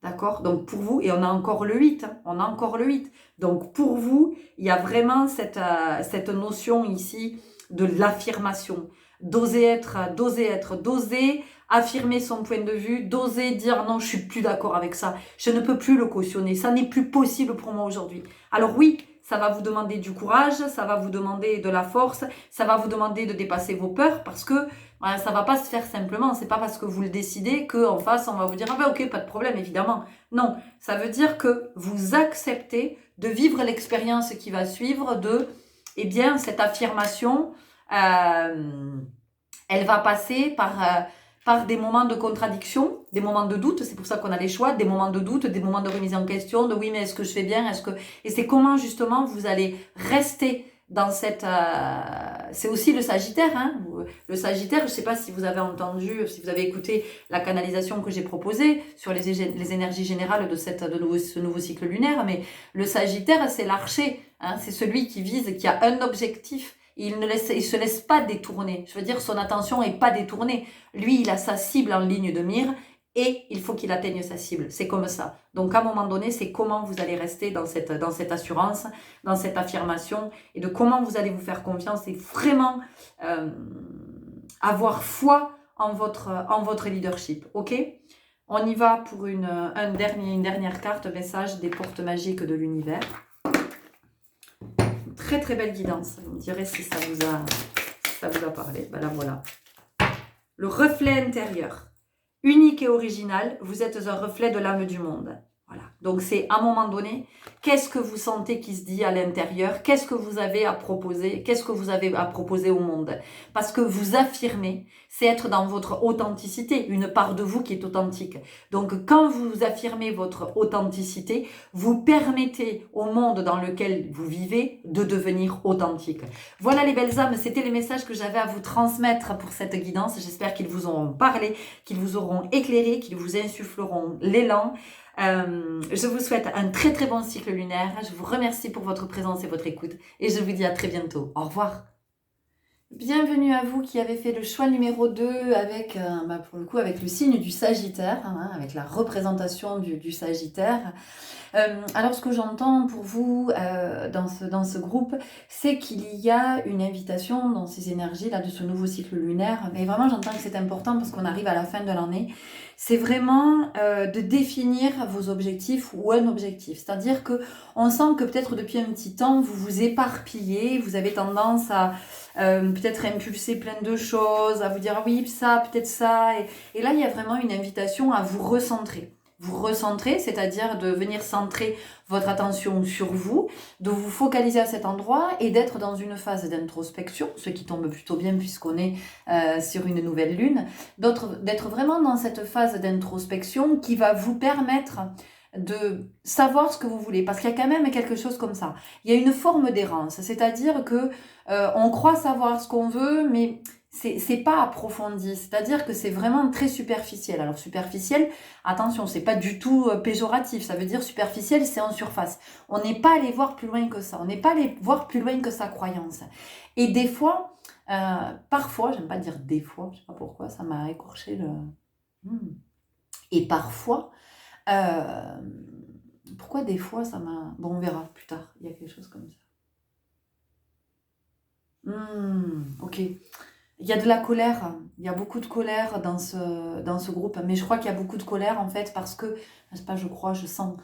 D'accord? Donc pour vous, et on a encore le 8, hein, on a encore le 8. Donc pour vous, il y a vraiment cette notion ici de l'affirmation, d'oser affirmer son point de vue, d'oser dire non, je suis plus d'accord avec ça, je ne peux plus le cautionner, ça n'est plus possible pour moi aujourd'hui. Alors oui, ça va vous demander du courage, ça va vous demander de la force, ça va vous demander de dépasser vos peurs parce que ça va pas se faire simplement. C'est pas parce que vous le décidez qu'en face, on va vous dire « Ah ben ok, pas de problème, évidemment. » Non, ça veut dire que vous acceptez de vivre l'expérience qui va suivre, de eh bien, cette affirmation, elle va passer par des moments de contradiction, des moments de doute. C'est pour ça qu'on a les choix, des moments de doute, des moments de remise en question, de oui, mais est-ce que je fais bien, Et c'est comment justement vous allez rester dans cette... c'est aussi le Sagittaire. Hein. Le Sagittaire, je ne sais pas si vous avez entendu, si vous avez écouté la canalisation que j'ai proposée sur les énergies générales de ce nouveau cycle lunaire, mais le Sagittaire, c'est l'archer. Hein. C'est celui qui vise, qui a un objectif. Il se laisse pas détourner. Je veux dire, son attention est pas détournée. Lui, il a sa cible en ligne de mire et il faut qu'il atteigne sa cible. C'est comme ça. Donc, à un moment donné, c'est comment vous allez rester dans cette assurance, dans cette affirmation et de comment vous allez vous faire confiance et vraiment avoir foi en votre leadership. Ok? On y va pour une dernière carte, message des portes magiques de l'univers. Très très belle guidance. Vous me direz si ça vous a parlé. Ben là voilà. Le reflet intérieur. Unique et original, vous êtes un reflet de l'âme du monde. Voilà. Donc c'est à un moment donné, qu'est-ce que vous sentez qui se dit à l'intérieur? Qu'est-ce que vous avez à proposer? Qu'est-ce que vous avez à proposer au monde? Parce que vous affirmez, c'est être dans votre authenticité, une part de vous qui est authentique. Donc quand vous affirmez votre authenticité, vous permettez au monde dans lequel vous vivez de devenir authentique. Voilà les belles âmes, c'était les messages que j'avais à vous transmettre pour cette guidance. J'espère qu'ils vous auront parlé, qu'ils vous auront éclairé, qu'ils vous insuffleront l'élan. Je vous souhaite un très très bon cycle lunaire. Je vous remercie pour votre présence et votre écoute. Et je vous dis à très bientôt. Au revoir. Bienvenue à vous qui avez fait le choix numéro 2 avec, pour le coup, avec le signe du Sagittaire, hein, avec la représentation du Sagittaire. Alors, ce que j'entends pour vous dans ce groupe, c'est qu'il y a une invitation dans ces énergies-là de ce nouveau cycle lunaire. Mais vraiment, j'entends que c'est important parce qu'on arrive à la fin de l'année. C'est vraiment de définir vos objectifs ou un objectif. C'est-à-dire que on sent que peut-être depuis un petit temps, vous vous éparpillez, vous avez tendance à peut-être impulser plein de choses, à vous dire oui, ça, peut-être ça. Et là, il y a vraiment une invitation à vous recentrer. Vous recentrer, c'est-à-dire de venir centrer votre attention sur vous, de vous focaliser à cet endroit et d'être dans une phase d'introspection, ce qui tombe plutôt bien puisqu'on est sur une nouvelle lune, d'être vraiment dans cette phase d'introspection qui va vous permettre de savoir ce que vous voulez, parce qu'il y a quand même quelque chose comme ça. Il y a une forme d'errance, c'est-à-dire que on croit savoir ce qu'on veut, mais c'est pas approfondi, c'est-à-dire que c'est vraiment très superficiel. Alors superficiel, attention, c'est pas du tout péjoratif, ça veut dire superficiel, c'est en surface. On n'est pas allé voir plus loin que ça, on n'est pas allé voir plus loin que sa croyance. Et des fois, parfois, j'aime pas dire des fois, je sais pas pourquoi, ça m'a écorché le... Et parfois, pourquoi des fois ça m'a... Bon, on verra plus tard, il y a quelque chose comme ça. Ok. Il y a de la colère, il y a beaucoup de colère dans ce groupe, mais je crois qu'il y a beaucoup de colère en fait parce que, c'est pas je crois, je sens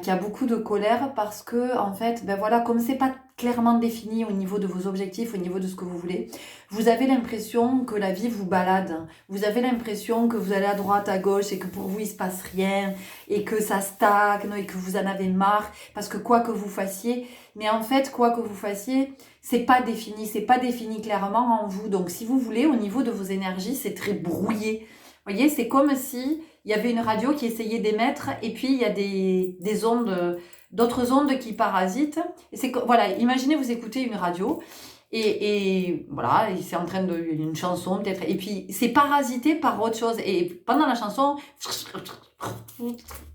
qu'il y a beaucoup de colère parce que en fait, ben voilà, comme c'est pas clairement défini au niveau de vos objectifs, au niveau de ce que vous voulez, vous avez l'impression que la vie vous balade, vous avez l'impression que vous allez à droite, à gauche et que pour vous il se passe rien et que ça stagne et que vous en avez marre parce que quoi que vous fassiez, mais en fait quoi que vous fassiez, c'est pas défini clairement en vous. Donc si vous voulez, au niveau de vos énergies, c'est très brouillé. Vous voyez, c'est comme si il y avait une radio qui essayait d'émettre et puis il y a des ondes, d'autres ondes qui parasitent. Et c'est voilà, imaginez vous écoutez une radio et voilà, c'est en train de une chanson peut-être et puis c'est parasité par autre chose et pendant la chanson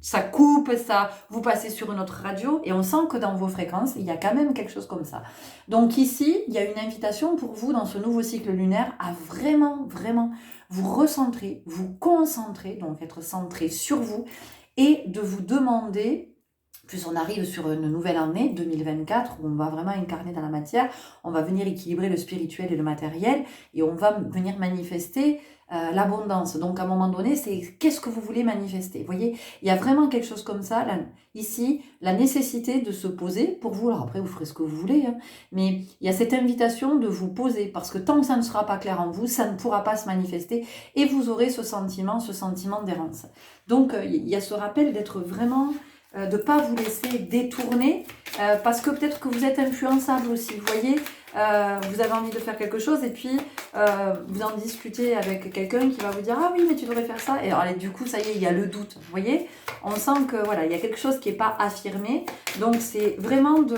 ça coupe, ça, vous passez sur une autre radio et on sent que dans vos fréquences, il y a quand même quelque chose comme ça. Donc ici, il y a une invitation pour vous dans ce nouveau cycle lunaire à vraiment, vraiment vous recentrer, vous concentrer, donc être centré sur vous et de vous demander, plus on arrive sur une nouvelle année, 2024, où on va vraiment incarner dans la matière, on va venir équilibrer le spirituel et le matériel et on va venir manifester l'abondance. Donc à un moment donné, c'est qu'est-ce que vous voulez manifester. Vous voyez, il y a vraiment quelque chose comme ça, là, ici, la nécessité de se poser pour vous. Alors après, vous ferez ce que vous voulez, hein, mais il y a cette invitation de vous poser, parce que tant que ça ne sera pas clair en vous, ça ne pourra pas se manifester et vous aurez ce sentiment d'errance. Donc il y a ce rappel d'être vraiment... de ne pas vous laisser détourner parce que peut-être que vous êtes influençable aussi, vous voyez, vous avez envie de faire quelque chose et puis vous en discutez avec quelqu'un qui va vous dire « Ah oui, mais tu devrais faire ça ». Et alors, du coup, ça y est, il y a le doute, vous voyez. On sent que voilà, il y a quelque chose qui n'est pas affirmé. Donc, c'est vraiment de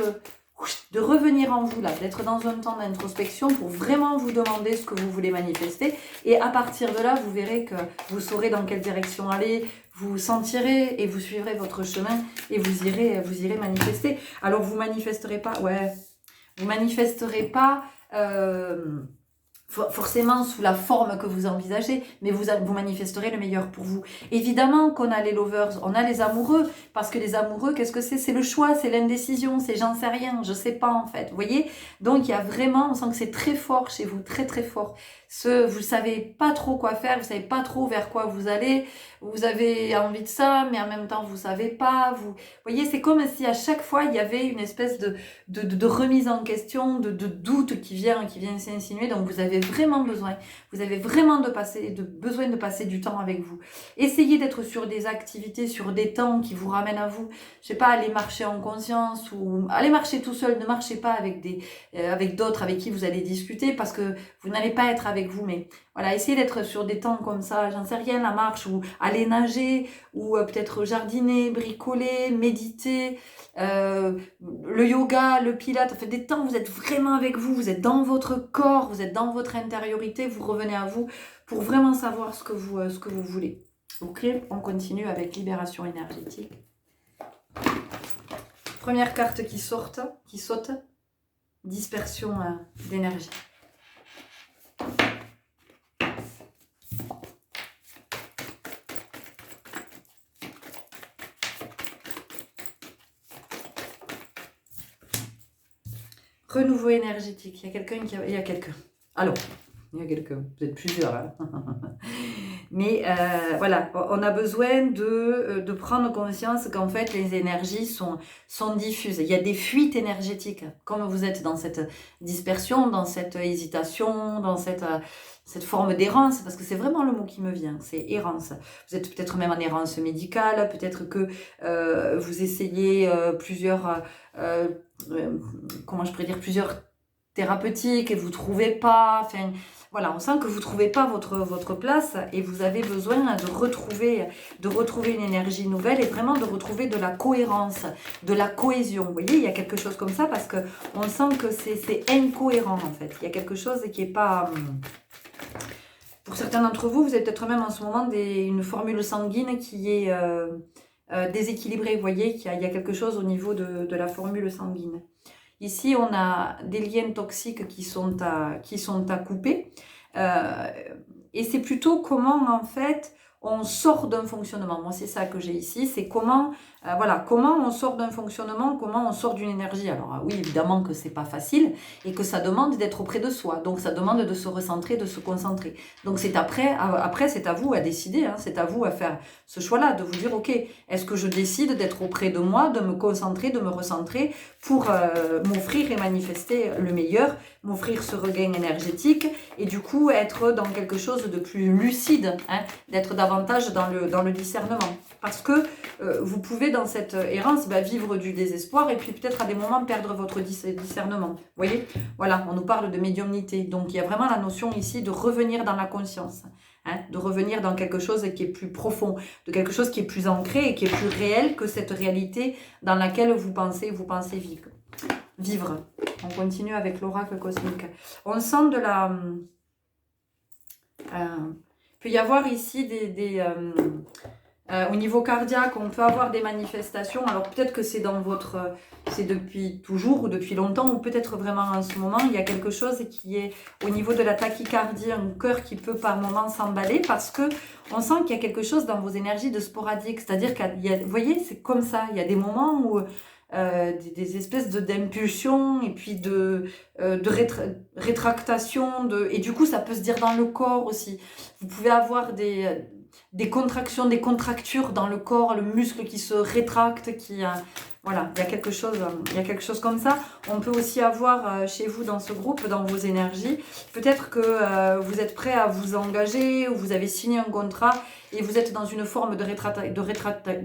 revenir en vous, là, d'être dans un temps d'introspection pour vraiment vous demander ce que vous voulez manifester. Et à partir de là, vous verrez que vous saurez dans quelle direction aller, vous sentirez et vous suivrez votre chemin et vous irez manifester. Alors, vous manifesterez pas, vous manifesterez pas forcément sous la forme que vous envisagez, mais vous manifesterez le meilleur pour vous. Évidemment qu'on a les lovers, on a les amoureux, parce que les amoureux, qu'est-ce que c'est? C'est le choix, c'est l'indécision, c'est j'en sais rien, je sais pas en fait, vous voyez? Donc il y a vraiment, on sent que c'est très fort chez vous, très très fort. Vous savez pas trop quoi faire, vous savez pas trop vers quoi vous allez, vous avez envie de ça, mais en même temps vous savez pas, vous voyez, c'est comme si à chaque fois il y avait une espèce de remise en question, de doute qui vient s'insinuer, donc vous avez vraiment besoin de passer du temps avec vous. Essayez d'être sur des activités, sur des temps qui vous ramènent à vous, je sais pas, aller marcher en conscience ou aller marcher tout seul, ne marchez pas avec d'autres avec qui vous allez discuter parce que vous n'allez pas être avec vous, mais voilà, essayez d'être sur des temps comme ça, j'en sais rien, la marche ou aller nager ou peut-être jardiner, bricoler, méditer, le yoga, le pilate, fait des temps où vous êtes vraiment avec vous, vous êtes dans votre corps, vous êtes dans votre intériorité, vous revenez à vous pour vraiment savoir ce que vous voulez. Ok, on continue avec libération énergétique. Première carte qui saute, dispersion d'énergie. Renouveau énergétique. Il y a quelqu'un Alors, il y a quelqu'un. Vous êtes plusieurs. Hein. Mais voilà, on a besoin de prendre conscience qu'en fait, les énergies sont diffuses. Il y a des fuites énergétiques. Comme vous êtes dans cette dispersion, dans cette hésitation, dans cette forme d'errance, parce que c'est vraiment le mot qui me vient, c'est errance. Vous êtes peut-être même en errance médicale, peut-être que vous essayez plusieurs plusieurs thérapeutiques et vous trouvez pas, enfin voilà, on sent que vous trouvez pas votre place et vous avez besoin de retrouver une énergie nouvelle et vraiment de retrouver de la cohérence, de la cohésion. Vous voyez, il y a quelque chose comme ça parce que on sent que c'est incohérent en fait. Il y a quelque chose qui est pas pour certains d'entre vous, vous êtes peut-être même en ce moment une formule sanguine qui est déséquilibrée. Vous voyez qu'il y a quelque chose au niveau de la formule sanguine. Ici, on a des liens toxiques qui sont à couper. Et c'est plutôt comment, en fait, on sort d'un fonctionnement. Moi, c'est ça que j'ai ici. C'est comment on sort d'un fonctionnement, comment on sort d'une énergie. Alors, oui, évidemment que c'est pas facile et que ça demande d'être auprès de soi. Donc, ça demande de se recentrer, de se concentrer. Donc, c'est après, c'est à vous à décider. Hein, c'est à vous à faire ce choix-là, de vous dire, OK, est-ce que je décide d'être auprès de moi, de me concentrer, de me recentrer pour m'offrir et manifester le meilleur, m'offrir ce regain énergétique et du coup, être dans quelque chose de plus lucide, hein, d'être davantage dans le discernement. Parce que vous pouvez, dans cette errance, vivre du désespoir et puis peut-être à des moments perdre votre discernement. Vous voyez, voilà, on nous parle de médiumnité. Donc, il y a vraiment la notion ici de revenir dans la conscience, hein, de revenir dans quelque chose qui est plus profond, de quelque chose qui est plus ancré et qui est plus réel que cette réalité dans laquelle vous pensez vivre. On continue avec l'oracle cosmique. On sent de la... il peut y avoir ici au niveau cardiaque, on peut avoir des manifestations. Alors peut-être que c'est c'est depuis toujours ou depuis longtemps, ou peut-être vraiment en ce moment, il y a quelque chose qui est au niveau de la tachycardie, un cœur qui peut par moments s'emballer parce que on sent qu'il y a quelque chose dans vos énergies de sporadique. C'est-à-dire vous voyez, c'est comme ça. Il y a des moments où des espèces d'impulsions et puis de rétractation et du coup ça peut se dire dans le corps aussi. Vous pouvez avoir des contractions, des contractures dans le corps, le muscle qui se rétracte, voilà, il y a quelque chose comme ça. On peut aussi avoir chez vous dans ce groupe, dans vos énergies, peut-être que vous êtes prêt à vous engager ou vous avez signé un contrat et vous êtes dans une forme de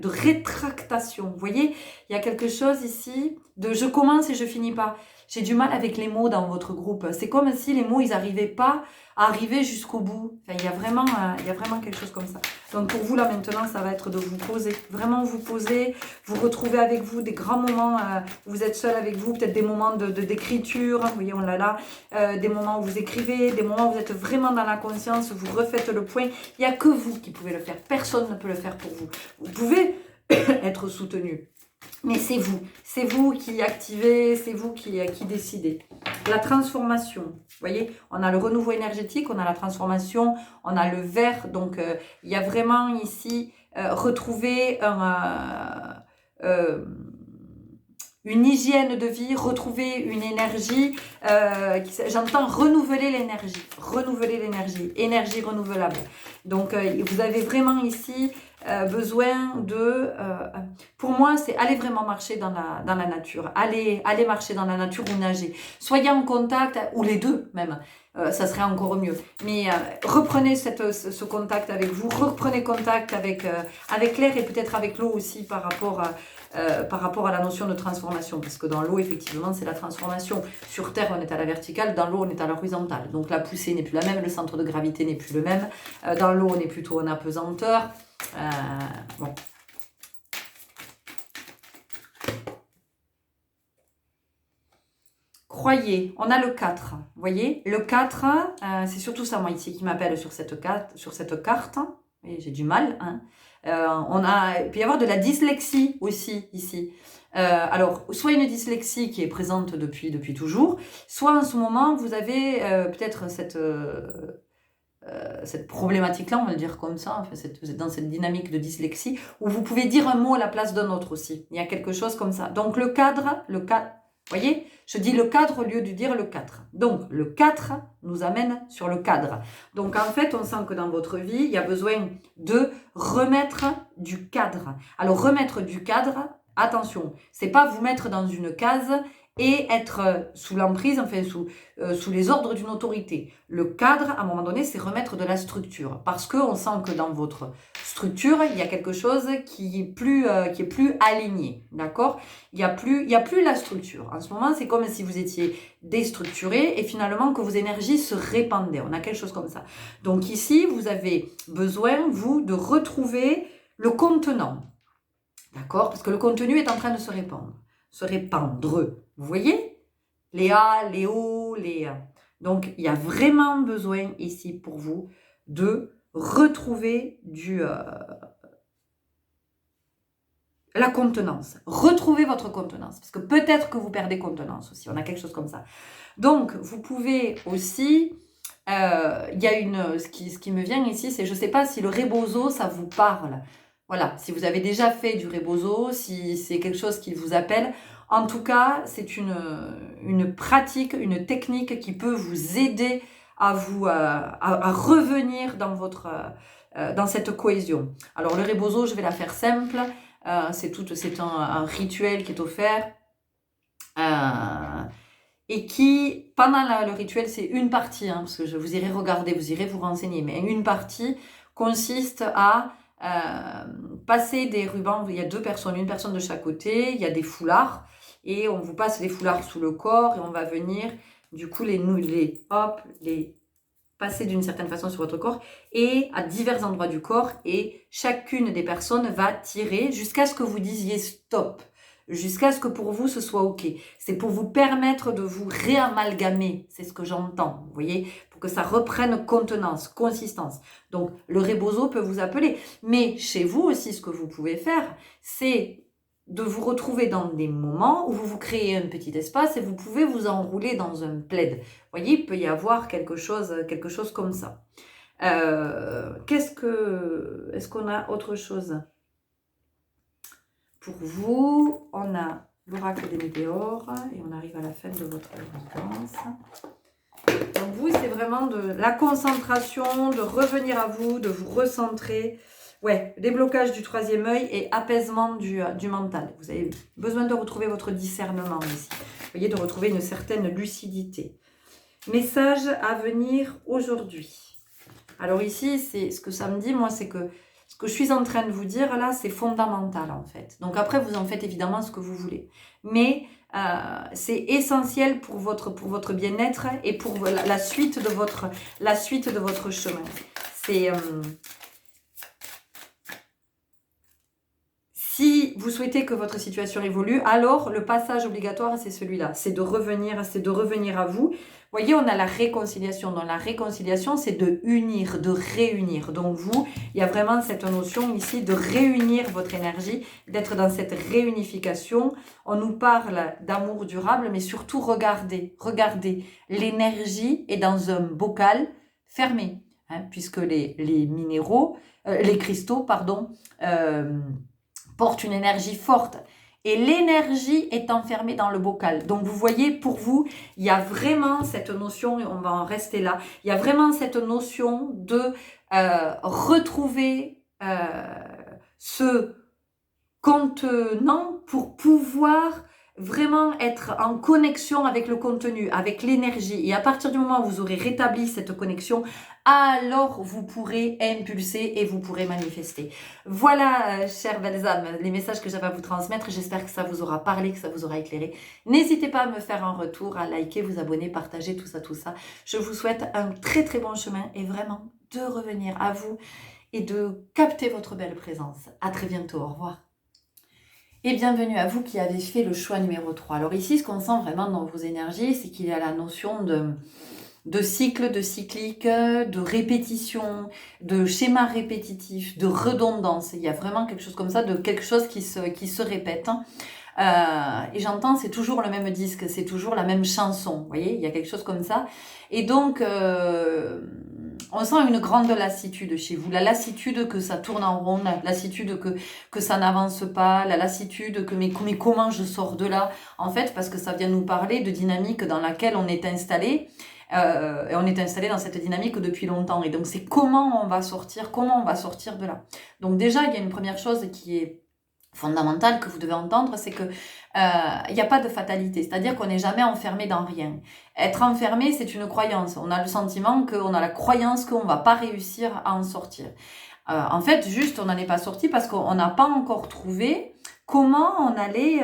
rétractation. Vous voyez, il y a quelque chose ici de je commence et je finis pas. J'ai du mal avec les mots dans votre groupe. C'est comme si les mots, ils n'arrivaient pas à arriver jusqu'au bout. Enfin, il y a vraiment quelque chose comme ça. Donc pour vous, là, maintenant, ça va être de vous poser. Vraiment vous poser, vous retrouver avec vous des grands moments où vous êtes seul avec vous, peut-être des moments d'écriture, vous voyez, on l'a là, des moments où vous écrivez, des moments où vous êtes vraiment dans la conscience, où vous refaites le point. Il n'y a que vous qui pouvez le faire. Personne ne peut le faire pour vous. Vous pouvez être soutenu. Mais c'est vous qui activez, c'est vous qui décidez. La transformation, vous voyez, on a le renouveau énergétique, on a la transformation, on a le vert, donc il y a vraiment ici retrouver une hygiène de vie, retrouver une énergie, j'entends renouveler l'énergie, énergie renouvelable. Donc vous avez vraiment ici besoin de, pour moi c'est aller vraiment marcher dans la nature, aller marcher dans la nature ou nager, soyez en contact, ou les deux même, ça serait encore mieux, mais reprenez ce contact avec vous, reprenez contact avec l'air et peut-être avec l'eau aussi par rapport à la notion de transformation, parce que dans l'eau, effectivement, c'est la transformation. Sur Terre, on est à la verticale, dans l'eau, on est à l'horizontale. Donc la poussée n'est plus la même, le centre de gravité n'est plus le même. Dans l'eau, on est plutôt en apesanteur. Bon. Croyez, on a le 4, vous voyez, le 4, c'est surtout ça, moi, ici, qui m'appelle sur cette carte. Et j'ai du mal, hein. Il peut y avoir de la dyslexie aussi ici. Alors, soit une dyslexie qui est présente depuis toujours, soit en ce moment, vous avez peut-être cette problématique-là, on va le dire comme ça, enfin, vous êtes dans cette dynamique de dyslexie, où vous pouvez dire un mot à la place d'un autre aussi. Il y a quelque chose comme ça. Donc, le cadre, vous voyez, je dis le cadre au lieu de dire le 4. Donc, le 4 nous amène sur le cadre. Donc, en fait, on sent que dans votre vie, il y a besoin de remettre du cadre. Alors, remettre du cadre, attention, c'est pas vous mettre dans une case et être sous l'emprise, enfin sous les ordres d'une autorité. Le cadre, à un moment donné, c'est remettre de la structure. Parce qu'on sent que dans votre structure, il y a quelque chose qui est plus aligné. D'accord ? Il y a plus la structure. En ce moment, c'est comme si vous étiez déstructuré et finalement que vos énergies se répandaient. On a quelque chose comme ça. Donc ici, vous avez besoin, vous, de retrouver le contenant. D'accord ? Parce que le contenu est en train de se répandre. Vous voyez ? Les A, les O, les... Donc, il y a vraiment besoin ici pour vous de retrouver la contenance. Retrouvez votre contenance. Parce que peut-être que vous perdez contenance aussi. On a quelque chose comme ça. Donc, vous pouvez aussi... il y a ce qui me vient ici, c'est je ne sais pas si le rebozo, ça vous parle. Voilà, si vous avez déjà fait du rebozo, si c'est quelque chose qui vous appelle... En tout cas, c'est une pratique, une technique qui peut vous aider à revenir dans cette cohésion. Alors, le rebozo, je vais la faire simple. C'est un rituel qui est offert. Et qui, pendant le rituel, c'est une partie, hein, parce que vous irez regarder, vous irez vous renseigner, mais une partie consiste à passer des rubans. Il y a deux personnes, une personne de chaque côté, il y a des foulards, et on vous passe les foulards sous le corps, et on va venir, du coup, les passer d'une certaine façon sur votre corps, et à divers endroits du corps, et chacune des personnes va tirer jusqu'à ce que vous disiez stop, jusqu'à ce que pour vous ce soit ok. C'est pour vous permettre de vous réamalgamer, c'est ce que j'entends, vous voyez, pour que ça reprenne contenance, consistance. Donc le rebozo peut vous appeler, mais chez vous aussi ce que vous pouvez faire, c'est de vous retrouver dans des moments où vous vous créez un petit espace et vous pouvez vous enrouler dans un plaid. Vous voyez, il peut y avoir quelque chose comme ça. Est-ce qu'on a autre chose ? Pour vous, on a l'oracle des météores et on arrive à la fin de votre guidance. Donc vous, c'est vraiment de la concentration, de revenir à vous, de vous recentrer. Ouais, déblocage du troisième œil et apaisement du mental. Vous avez besoin de retrouver votre discernement ici. Vous voyez, de retrouver une certaine lucidité. Message à venir aujourd'hui. Alors ici, c'est ce que ça me dit, moi, c'est que Ce que je suis en train de vous dire là, c'est fondamental en fait. Donc après, vous en faites évidemment ce que vous voulez. Mais c'est essentiel pour votre bien-être et pour la suite de votre chemin. C'est... si vous souhaitez que votre situation évolue, alors le passage obligatoire, c'est celui-là. C'est de revenir à vous. Vous voyez, on a la réconciliation. Dans la réconciliation, c'est de unir, de réunir. Donc vous, il y a vraiment cette notion ici de réunir votre énergie, d'être dans cette réunification. On nous parle d'amour durable, mais surtout regardez, l'énergie est dans un bocal fermé, hein, puisque les minéraux, les cristaux, pardon, porte une énergie forte et l'énergie est enfermée dans le bocal. Donc vous voyez, pour vous, il y a vraiment cette notion, et on va en rester là, il y a vraiment cette notion de retrouver ce contenant pour pouvoir vraiment être en connexion avec le contenu, avec l'énergie. Et à partir du moment où vous aurez rétabli cette connexion, alors vous pourrez impulser et vous pourrez manifester. Voilà, chères belles âmes, les messages que j'avais à vous transmettre. J'espère que ça vous aura parlé, que ça vous aura éclairé. N'hésitez pas à me faire un retour, à liker, vous abonner, partager, tout ça, tout ça. Je vous souhaite un très très bon chemin et vraiment de revenir à vous et de capter votre belle présence. À très bientôt, au revoir. Et bienvenue à vous qui avez fait le choix numéro 3. Alors ici, ce qu'on sent vraiment dans vos énergies, c'est qu'il y a la notion de cycle, de cyclique, de répétition, de schéma répétitif, de redondance. Il y a vraiment quelque chose comme ça, de quelque chose qui se répète. Et j'entends, c'est toujours le même disque, c'est toujours la même chanson. Vous voyez, il y a quelque chose comme ça. Et donc, on sent une grande lassitude chez vous. La lassitude que ça tourne en rond, la lassitude que ça n'avance pas, la lassitude que mais comment je sors de là. En fait, parce que ça vient nous parler de dynamique dans laquelle on est installé. Et on est installé dans cette dynamique depuis longtemps. Et donc, c'est comment on va sortir de là. Donc déjà, il y a une première chose qui est fondamentale que vous devez entendre, c'est que il n'y a pas de fatalité, c'est-à-dire qu'on n'est jamais enfermé dans rien. Être enfermé, c'est une croyance. On a le sentiment on a la croyance qu'on ne va pas réussir à en sortir. En fait, juste, on n'en est pas sorti parce qu'on n'a pas encore trouvé comment on allait,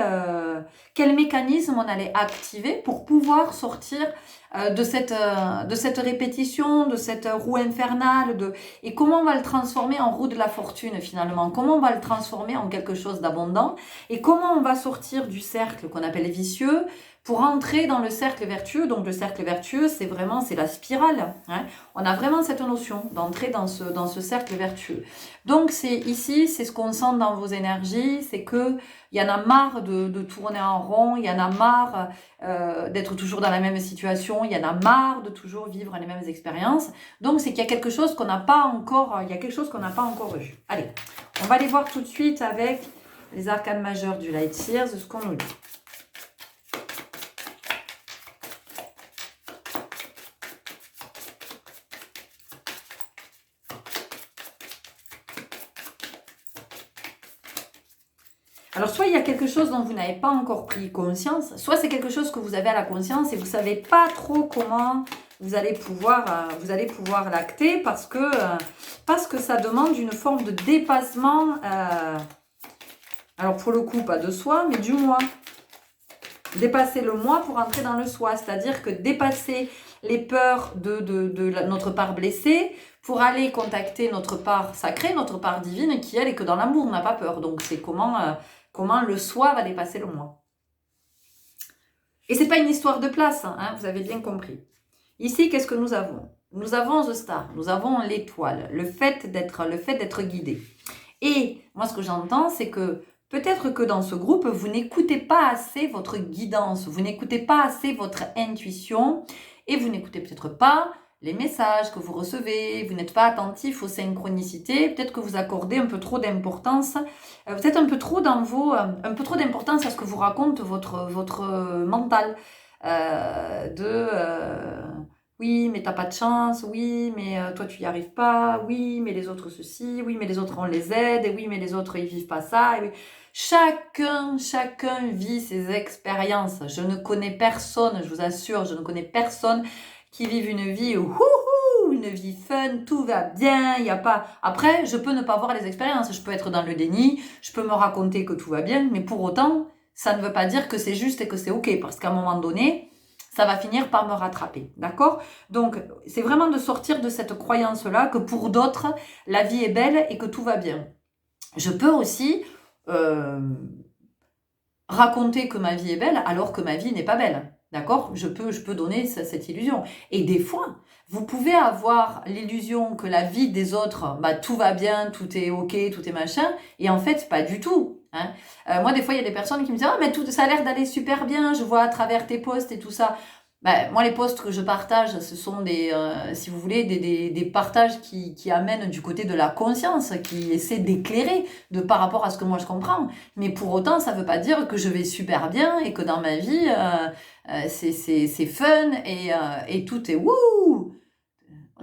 quel mécanisme on allait activer pour pouvoir sortir de cette répétition, de cette roue infernale, et comment on va le transformer en roue de la fortune finalement, comment on va le transformer en quelque chose d'abondant, et comment on va sortir du cercle qu'on appelle vicieux pour entrer dans le cercle vertueux. Donc le cercle vertueux, c'est la spirale, hein. On a vraiment cette notion d'entrer dans ce cercle vertueux. Donc c'est ce qu'on sent dans vos énergies, c'est que il y en a marre de tourner en rond, il y en a marre d'être toujours dans la même situation, il y en a marre de toujours vivre les mêmes expériences. Donc c'est qu'il y a quelque chose qu'on n'a pas encore, eu. Allez, on va aller voir tout de suite avec les arcanes majeures du Light Seers, ce qu'on nous dit. Alors, soit il y a quelque chose dont vous n'avez pas encore pris conscience, soit c'est quelque chose que vous avez à la conscience et vous ne savez pas trop comment vous allez pouvoir l'acter parce que ça demande une forme de dépassement, alors pour le coup, pas de soi, mais du moi. Dépasser le moi pour entrer dans le soi, c'est-à-dire que dépasser les peurs de notre part blessée pour aller contacter notre part sacrée, notre part divine qui, elle, est que dans l'amour, n'a pas peur. Donc, c'est comment le soi va dépasser le moi. Et c'est pas une histoire de place, hein, vous avez bien compris. Ici, qu'est-ce que nous avons? Nous avons The Star, nous avons l'étoile, le fait d'être guidé. Et moi, ce que j'entends, c'est que peut-être que dans ce groupe, vous n'écoutez pas assez votre guidance, vous n'écoutez pas assez votre intuition et vous n'écoutez peut-être pas les messages que vous recevez, vous n'êtes pas attentif aux synchronicités, peut-être que vous accordez un peu trop d'importance, peut-être un peu trop d'importance à ce que vous raconte votre mental, oui, mais t'as pas de chance, oui, mais toi tu y arrives pas, oui, mais les autres ceci, oui, mais les autres on les aide, et oui, mais les autres ils vivent pas ça, et oui. Chacun vit ses expériences. Je ne connais personne, je vous assure, je ne connais personne qui vive une vie une vie fun, tout va bien, il y a pas... Après, je peux ne pas voir les expériences, je peux être dans le déni, je peux me raconter que tout va bien, mais pour autant, ça ne veut pas dire que c'est juste et que c'est ok, parce qu'à un moment donné, ça va finir par me rattraper, d'accord? Donc, c'est vraiment de sortir de cette croyance-là que pour d'autres, la vie est belle et que tout va bien. Je peux aussi raconter que ma vie est belle alors que ma vie n'est pas belle. D'accord? Je peux donner cette illusion. Et des fois, vous pouvez avoir l'illusion que la vie des autres, bah, tout va bien, tout est ok, tout est machin, et en fait, pas du tout. Hein. Moi, des fois, il y a des personnes qui me disent « Ah, mais tout, ça a l'air d'aller super bien, je vois à travers tes posts et tout ça. » Ben, moi, les posts que je partage, ce sont si vous voulez, des partages qui amènent du côté de la conscience, qui essaient d'éclairer par rapport à ce que moi je comprends. Mais pour autant, ça ne veut pas dire que je vais super bien et que dans ma vie, c'est fun et tout est wouh!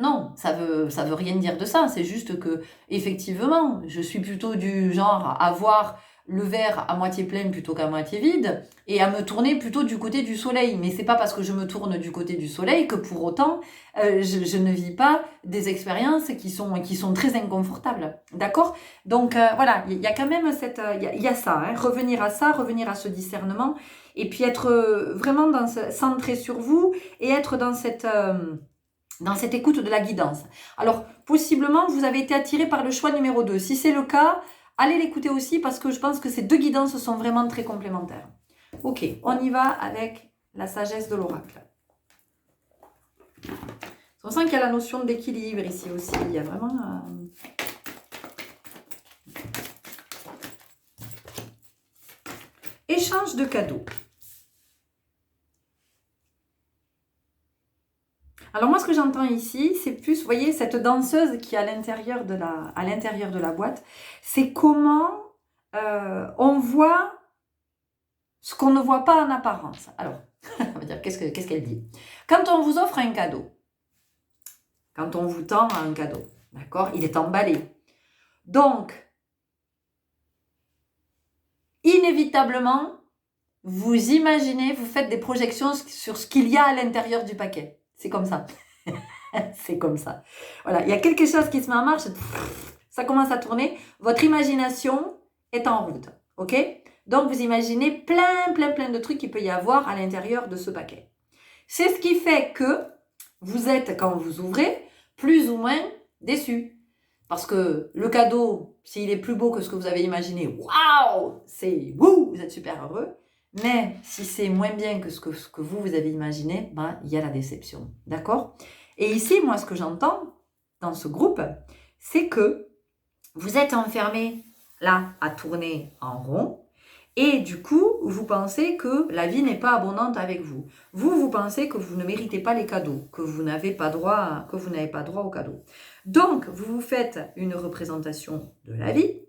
Non, ça veut rien dire de ça. C'est juste que, effectivement, je suis plutôt du genre à voir le verre à moitié plein plutôt qu'à moitié vide et à me tourner plutôt du côté du soleil. Mais c'est pas parce que je me tourne du côté du soleil que pour autant je ne vis pas des expériences qui sont très inconfortables. D'accord? Donc voilà, il y a quand même il y a ça, hein, revenir à ça, revenir à ce discernement et puis être vraiment centré sur vous et être dans cette écoute de la guidance. Alors, possiblement, vous avez été attiré par le choix numéro 2. Si c'est le cas, allez l'écouter aussi parce que je pense que ces deux guidances sont vraiment très complémentaires. Ok, on y va avec la sagesse de l'oracle. On sent qu'il y a la notion d'équilibre ici aussi. Il y a vraiment... Échange de cadeaux. Alors moi, ce que j'entends ici, c'est plus, vous voyez, cette danseuse qui est à l'intérieur de la boîte, c'est comment on voit ce qu'on ne voit pas en apparence. Alors, on va dire, qu'est-ce qu'elle dit? Quand on vous offre un cadeau, quand on vous tend un cadeau, d'accord, il est emballé. Donc, inévitablement, vous imaginez, vous faites des projections sur ce qu'il y a à l'intérieur du paquet. C'est comme ça. C'est comme ça. Voilà, il y a quelque chose qui se met en marche, ça commence à tourner, votre imagination est en route, ok? Donc, vous imaginez plein de trucs qu'il peut y avoir à l'intérieur de ce paquet. C'est ce qui fait que vous êtes, quand vous ouvrez, plus ou moins déçu. Parce que le cadeau, s'il est plus beau que ce que vous avez imaginé, waouh, c'est wouh, vous êtes super heureux. Mais si c'est moins bien que ce que vous avez imaginé, ben, il y a la déception. D'accord? Et ici, moi, ce que j'entends dans ce groupe, c'est que vous êtes enfermé là à tourner en rond. Et du coup, vous pensez que la vie n'est pas abondante avec vous. Vous pensez que vous ne méritez pas les cadeaux, que vous n'avez pas droit aux cadeaux. Donc, vous vous faites une représentation de la vie,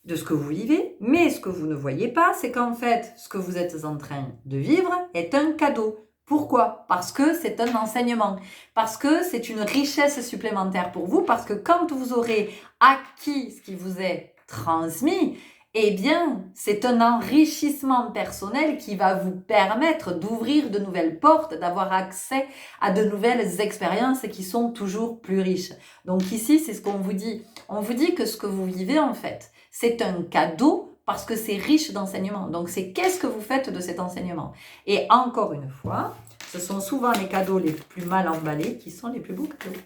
de ce que vous vivez, mais ce que vous ne voyez pas, c'est qu'en fait, ce que vous êtes en train de vivre est un cadeau. Pourquoi? Parce que c'est un enseignement, parce que c'est une richesse supplémentaire pour vous, parce que quand vous aurez acquis ce qui vous est transmis, eh bien, c'est un enrichissement personnel qui va vous permettre d'ouvrir de nouvelles portes, d'avoir accès à de nouvelles expériences qui sont toujours plus riches. Donc ici, c'est ce qu'on vous dit. On vous dit que ce que vous vivez, en fait, c'est un cadeau parce que c'est riche d'enseignements. Donc, c'est qu'est-ce que vous faites de cet enseignement? Et encore une fois, ce sont souvent les cadeaux les plus mal emballés qui sont les plus beaux cadeaux.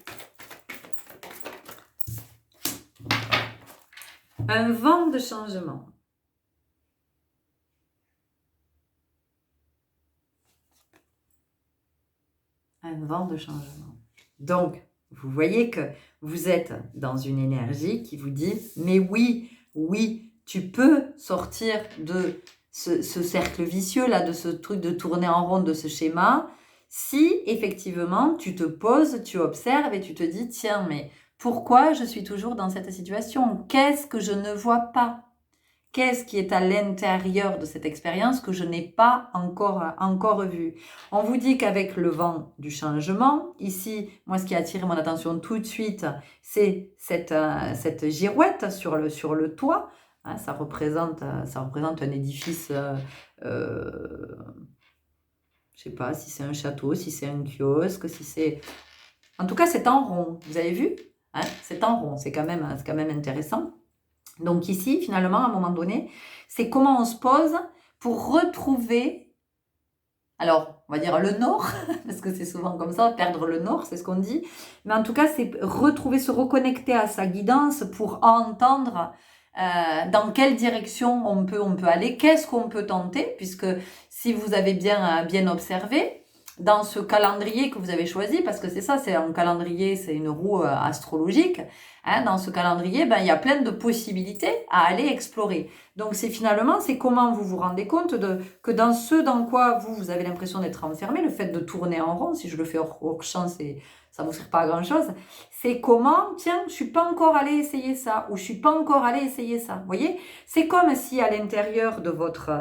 Un vent de changement. Un vent de changement. Donc, vous voyez que vous êtes dans une énergie qui vous dit « Mais oui, tu peux sortir de ce cercle vicieux, là, de ce truc de tourner en rond, de ce schéma, si effectivement tu te poses, tu observes et tu te dis « Tiens, mais pourquoi je suis toujours dans cette situation? Qu'est-ce que je ne vois pas? Qu'est-ce qui est à l'intérieur de cette expérience que je n'ai pas encore vu ?» On vous dit qu'avec le vent du changement, ici, moi, ce qui a attiré mon attention tout de suite, c'est cette girouette sur le toit. Hein, ça représente un édifice, je sais pas si c'est un château, si c'est un kiosque, si c'est... En tout cas, c'est en rond. Vous avez vu, hein, c'est en rond. C'est quand même intéressant. Donc ici, finalement, à un moment donné, c'est comment on se pose pour retrouver, alors, on va dire le nord, parce que c'est souvent comme ça, perdre le nord, c'est ce qu'on dit. Mais en tout cas, c'est retrouver, se reconnecter à sa guidance pour entendre dans quelle direction on peut aller, qu'est-ce qu'on peut tenter, puisque si vous avez bien observé, dans ce calendrier que vous avez choisi, parce que c'est ça, c'est un calendrier, c'est une roue astrologique, hein, dans ce calendrier, ben, il y a plein de possibilités à aller explorer. Donc c'est comment vous vous rendez compte que dans ce dans quoi vous avez l'impression d'être enfermé, le fait de tourner en rond, si je le fais hors champ, ça vous sert pas à grand chose, c'est comment, tiens, je suis pas encore allé essayer ça, ou je suis pas encore allé essayer ça. Vous voyez, c'est comme si à l'intérieur de votre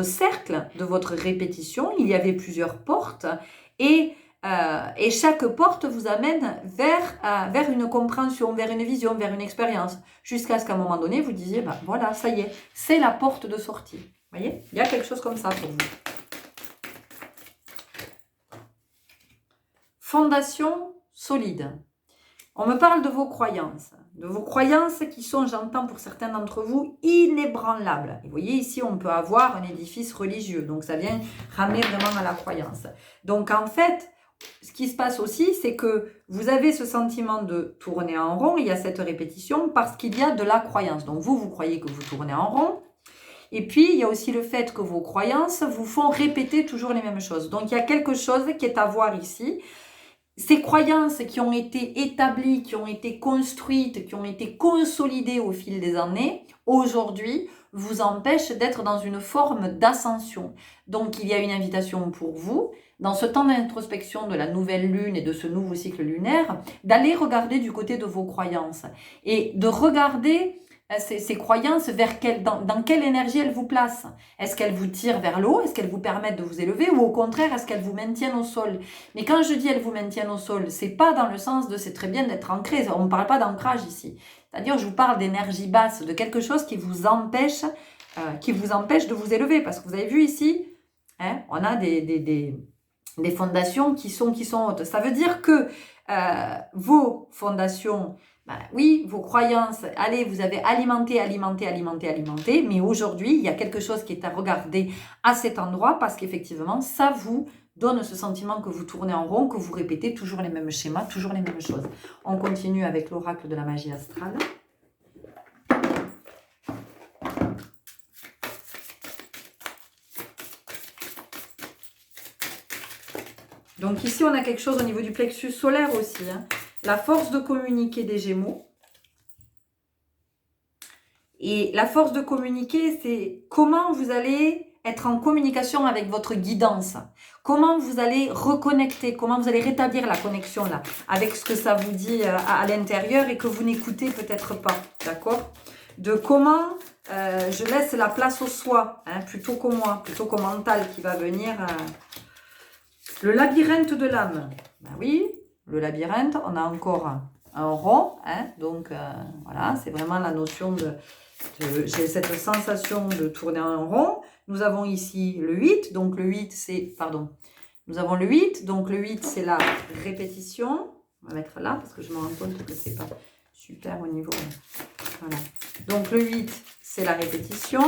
cercle, de votre répétition, il y avait plusieurs portes et chaque porte vous amène vers une compréhension, vers une vision, vers une expérience, jusqu'à ce qu'à un moment donné, vous disiez, bah, voilà, ça y est, c'est la porte de sortie. Vous voyez, il y a quelque chose comme ça pour vous. Fondation solide. On me parle de vos croyances qui sont, j'entends pour certains d'entre vous, inébranlables. Et vous voyez, ici, on peut avoir un édifice religieux, donc ça vient ramener vraiment à la croyance. Donc en fait, ce qui se passe aussi, c'est que vous avez ce sentiment de tourner en rond, il y a cette répétition parce qu'il y a de la croyance. Donc vous croyez que vous tournez en rond, et puis il y a aussi le fait que vos croyances vous font répéter toujours les mêmes choses. Donc il y a quelque chose qui est à voir ici. Ces croyances qui ont été établies, qui ont été construites, qui ont été consolidées au fil des années, aujourd'hui, vous empêchent d'être dans une forme d'ascension. Donc, il y a une invitation pour vous, dans ce temps d'introspection de la nouvelle lune et de ce nouveau cycle lunaire, d'aller regarder du côté de vos croyances et de regarder ces croyances dans quelle énergie elles vous placent. Est-ce qu'elles vous tirent vers le haut? Est-ce qu'elles vous permettent de vous élever? Ou au contraire, est-ce qu'elles vous maintiennent au sol? Mais quand je dis elles vous maintiennent au sol, c'est pas dans le sens de c'est très bien d'être ancré. On ne parle pas d'ancrage ici. C'est-à-dire, je vous parle d'énergie basse, de quelque chose qui vous empêche de vous élever. Parce que vous avez vu ici, hein, on a des fondations qui sont hautes. Ça veut dire que vos fondations, ben oui, vos croyances, allez, vous avez alimenté, mais aujourd'hui, il y a quelque chose qui est à regarder à cet endroit parce qu'effectivement, ça vous donne ce sentiment que vous tournez en rond, que vous répétez toujours les mêmes schémas, toujours les mêmes choses. On continue avec l'oracle de la magie astrale. Donc ici, on a quelque chose au niveau du plexus solaire aussi, hein. La force de communiquer des Gémeaux. Et la force de communiquer, c'est comment vous allez être en communication avec votre guidance. Comment vous allez reconnecter, comment vous allez rétablir la connexion là, avec ce que ça vous dit à l'intérieur et que vous n'écoutez peut-être pas, d'accord? De comment je laisse la place au soi, hein, plutôt qu'au moi, plutôt qu'au mental qui va venir. Le labyrinthe de l'âme. Ben oui, le labyrinthe, on a encore un rond, hein, donc voilà, c'est vraiment la notion j'ai cette sensation de tourner en rond. Nous avons ici le 8, donc le 8 c'est, nous avons le 8, donc le 8 c'est la répétition. On va mettre là parce que je me rends compte que c'est pas super au niveau, voilà. Donc le 8 c'est la répétition.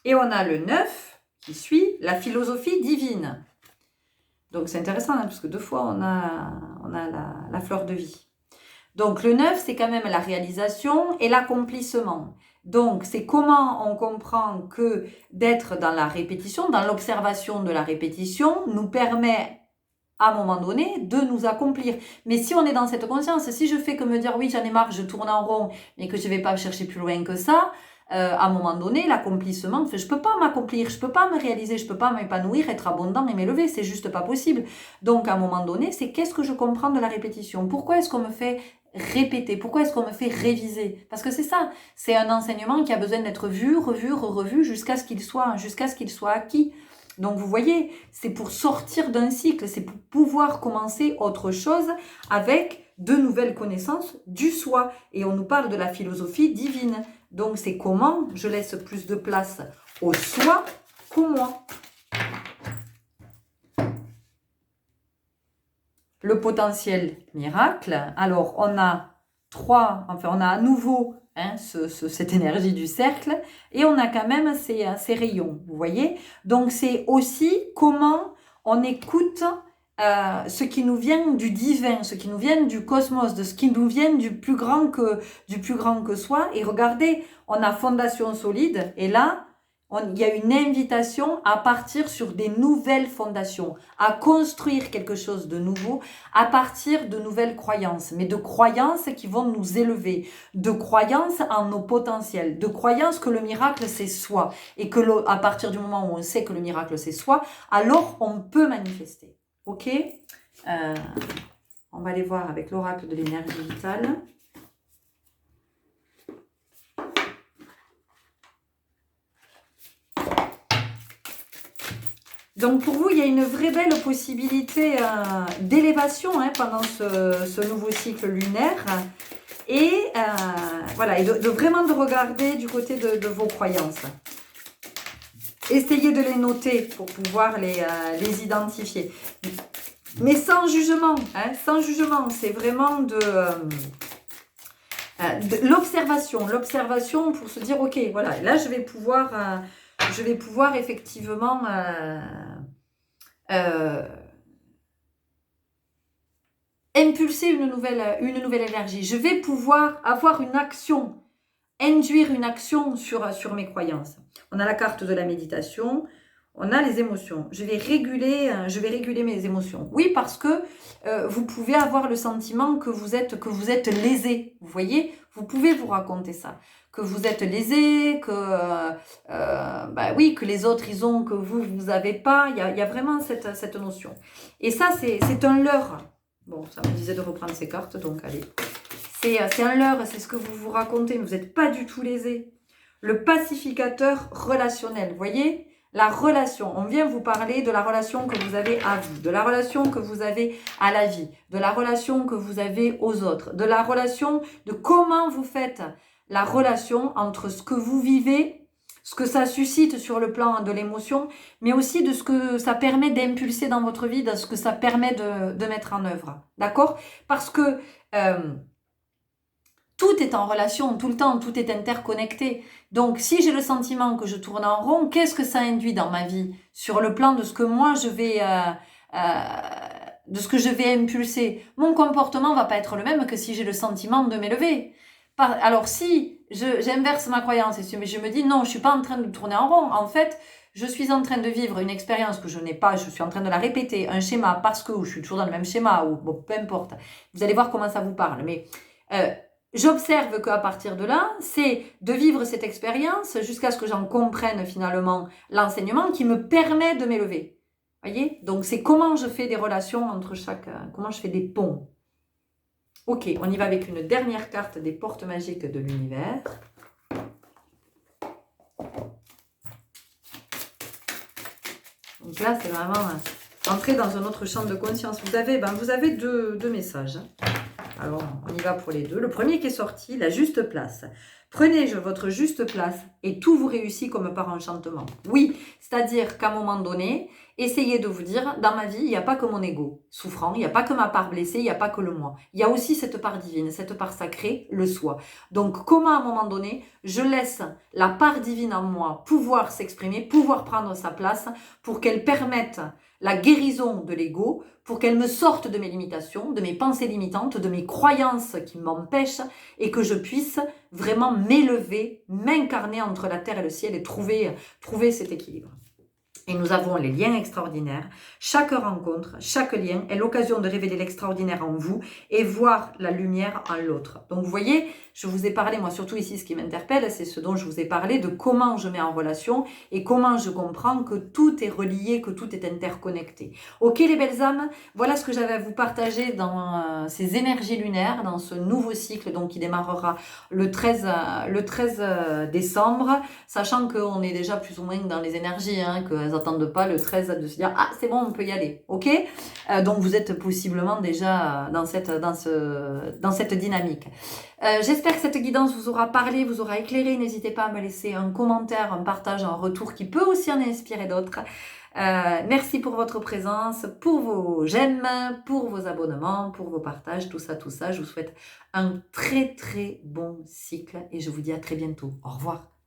Et on a le 9 qui suit la philosophie divine. Donc c'est intéressant, hein, parce que 2 fois on a la fleur de vie. Donc le 9 c'est quand même la réalisation et l'accomplissement. Donc c'est comment on comprend que d'être dans la répétition, dans l'observation de la répétition, nous permet à un moment donné de nous accomplir. Mais si on est dans cette conscience, si je fais que me dire oui j'en ai marre, je tourne en rond, mais que je ne vais pas chercher plus loin que ça, à un moment donné, l'accomplissement, je ne peux pas m'accomplir, je ne peux pas me réaliser, je ne peux pas m'épanouir, être abondant et m'élever, c'est juste pas possible. Donc à un moment donné, c'est qu'est-ce que je comprends de la répétition? Pourquoi est-ce qu'on me fait répéter? Pourquoi est-ce qu'on me fait réviser? Parce que c'est ça, c'est un enseignement qui a besoin d'être vu, revu, revu, jusqu'à ce qu'il soit acquis. Donc vous voyez, c'est pour sortir d'un cycle, c'est pour pouvoir commencer autre chose avec de nouvelles connaissances du soi. Et on nous parle de la philosophie divine. Donc c'est comment je laisse plus de place au soi qu'au moi. Le potentiel miracle, alors on a on a à nouveau cette énergie du cercle et on a quand même ces rayons, vous voyez. Donc c'est aussi comment on écoute ce qui nous vient du divin, ce qui nous vient du cosmos, de ce qui nous vient du plus grand que soi. Et regardez, on a fondation solide et là, il y a une invitation à partir sur des nouvelles fondations, à construire quelque chose de nouveau à partir de nouvelles croyances, mais de croyances qui vont nous élever, de croyances en nos potentiels, de croyances que le miracle c'est soi, et que à partir du moment où on sait que le miracle c'est soi, alors on peut manifester. Ok, on va aller voir avec l'oracle de l'énergie vitale. Donc pour vous, il y a une vraie belle possibilité d'élévation pendant ce nouveau cycle lunaire. Et voilà, et vraiment de regarder du côté de vos croyances. Essayez de les noter pour pouvoir les identifier. Mais sans jugement, sans jugement, c'est vraiment de l'observation. L'observation pour se dire, ok, voilà, là je vais pouvoir effectivement impulser une nouvelle énergie. Je vais pouvoir avoir une action, induire une action sur mes croyances. On a la carte de la méditation, on a les émotions. Je vais réguler mes émotions. Oui, parce que vous pouvez avoir le sentiment que vous êtes lésé. Vous voyez, vous pouvez vous raconter ça. Que vous êtes lésé, que les autres ils ont, que vous n'avez pas. Il y a vraiment cette notion. Et ça, c'est un leurre. Bon, ça me disait de reprendre ces cartes, donc allez. C'est un leurre, c'est ce que vous vous racontez, mais vous n'êtes pas du tout lésé. Le pacificateur relationnel, vous voyez ? La relation, on vient vous parler de la relation que vous avez à vous, de la relation que vous avez à la vie, de la relation que vous avez aux autres, de la relation, de comment vous faites la relation entre ce que vous vivez, ce que ça suscite sur le plan de l'émotion, mais aussi de ce que ça permet d'impulser dans votre vie, de ce que ça permet de mettre en œuvre. D'accord ? Parce que tout est en relation, tout le temps, tout est interconnecté. Donc, si j'ai le sentiment que je tourne en rond, qu'est-ce que ça induit dans ma vie ? Sur le plan de ce que moi, je vais impulser. Mon comportement va pas être le même que si j'ai le sentiment de m'élever. Alors, si j'inverse ma croyance et je me dis, non, je suis pas en train de tourner en rond. En fait, je suis en train de vivre une expérience que je n'ai pas, je suis en train de la répéter, un schéma, parce que je suis toujours dans le même schéma, ou bon, peu importe. Vous allez voir comment ça vous parle. Mais j'observe qu'à partir de là, c'est de vivre cette expérience jusqu'à ce que j'en comprenne finalement l'enseignement qui me permet de m'élever. Voyez ? Donc c'est comment je fais des relations entre comment je fais des ponts. Ok, on y va avec une dernière carte des portes magiques de l'univers. Donc là, c'est vraiment entrer dans un autre champ de conscience. Vous avez deux messages. Alors, on y va pour les deux. Le premier qui est sorti, la juste place. Prenez votre juste place et tout vous réussit comme par enchantement. Oui, c'est-à-dire qu'à un moment donné, essayez de vous dire, dans ma vie, il n'y a pas que mon ego souffrant, il n'y a pas que ma part blessée, il n'y a pas que le moi. Il y a aussi cette part divine, cette part sacrée, le soi. Donc, comment à un moment donné, je laisse la part divine en moi pouvoir s'exprimer, pouvoir prendre sa place pour qu'elle permette la guérison de l'ego, pour qu'elle me sorte de mes limitations, de mes pensées limitantes, de mes croyances qui m'empêchent et que je puisse vraiment m'élever, m'incarner entre la terre et le ciel et trouver cet équilibre. Et nous avons les liens extraordinaires. Chaque rencontre, chaque lien est l'occasion de révéler l'extraordinaire en vous et voir la lumière en l'autre. Donc vous voyez, je vous ai parlé, moi surtout ici ce qui m'interpelle, c'est ce dont je vous ai parlé, de comment je mets en relation et comment je comprends que tout est relié, que tout est interconnecté. Ok les belles âmes, voilà ce que j'avais à vous partager dans ces énergies lunaires, dans ce nouveau cycle donc, qui démarrera le 13 décembre, sachant qu'on est déjà plus ou moins dans les énergies, qu'elles attendent pas le 13 de se dire ah c'est bon on peut y aller, ok. Donc vous êtes possiblement déjà dans cette dynamique. J'espère que cette guidance vous aura parlé, vous aura éclairé. N'hésitez pas à me laisser un commentaire, un partage, un retour qui peut aussi en inspirer d'autres. Merci pour votre présence, pour vos j'aime, pour vos abonnements, pour vos partages, tout ça, tout ça. Je vous souhaite un très très bon cycle et je vous dis à très bientôt. Au revoir.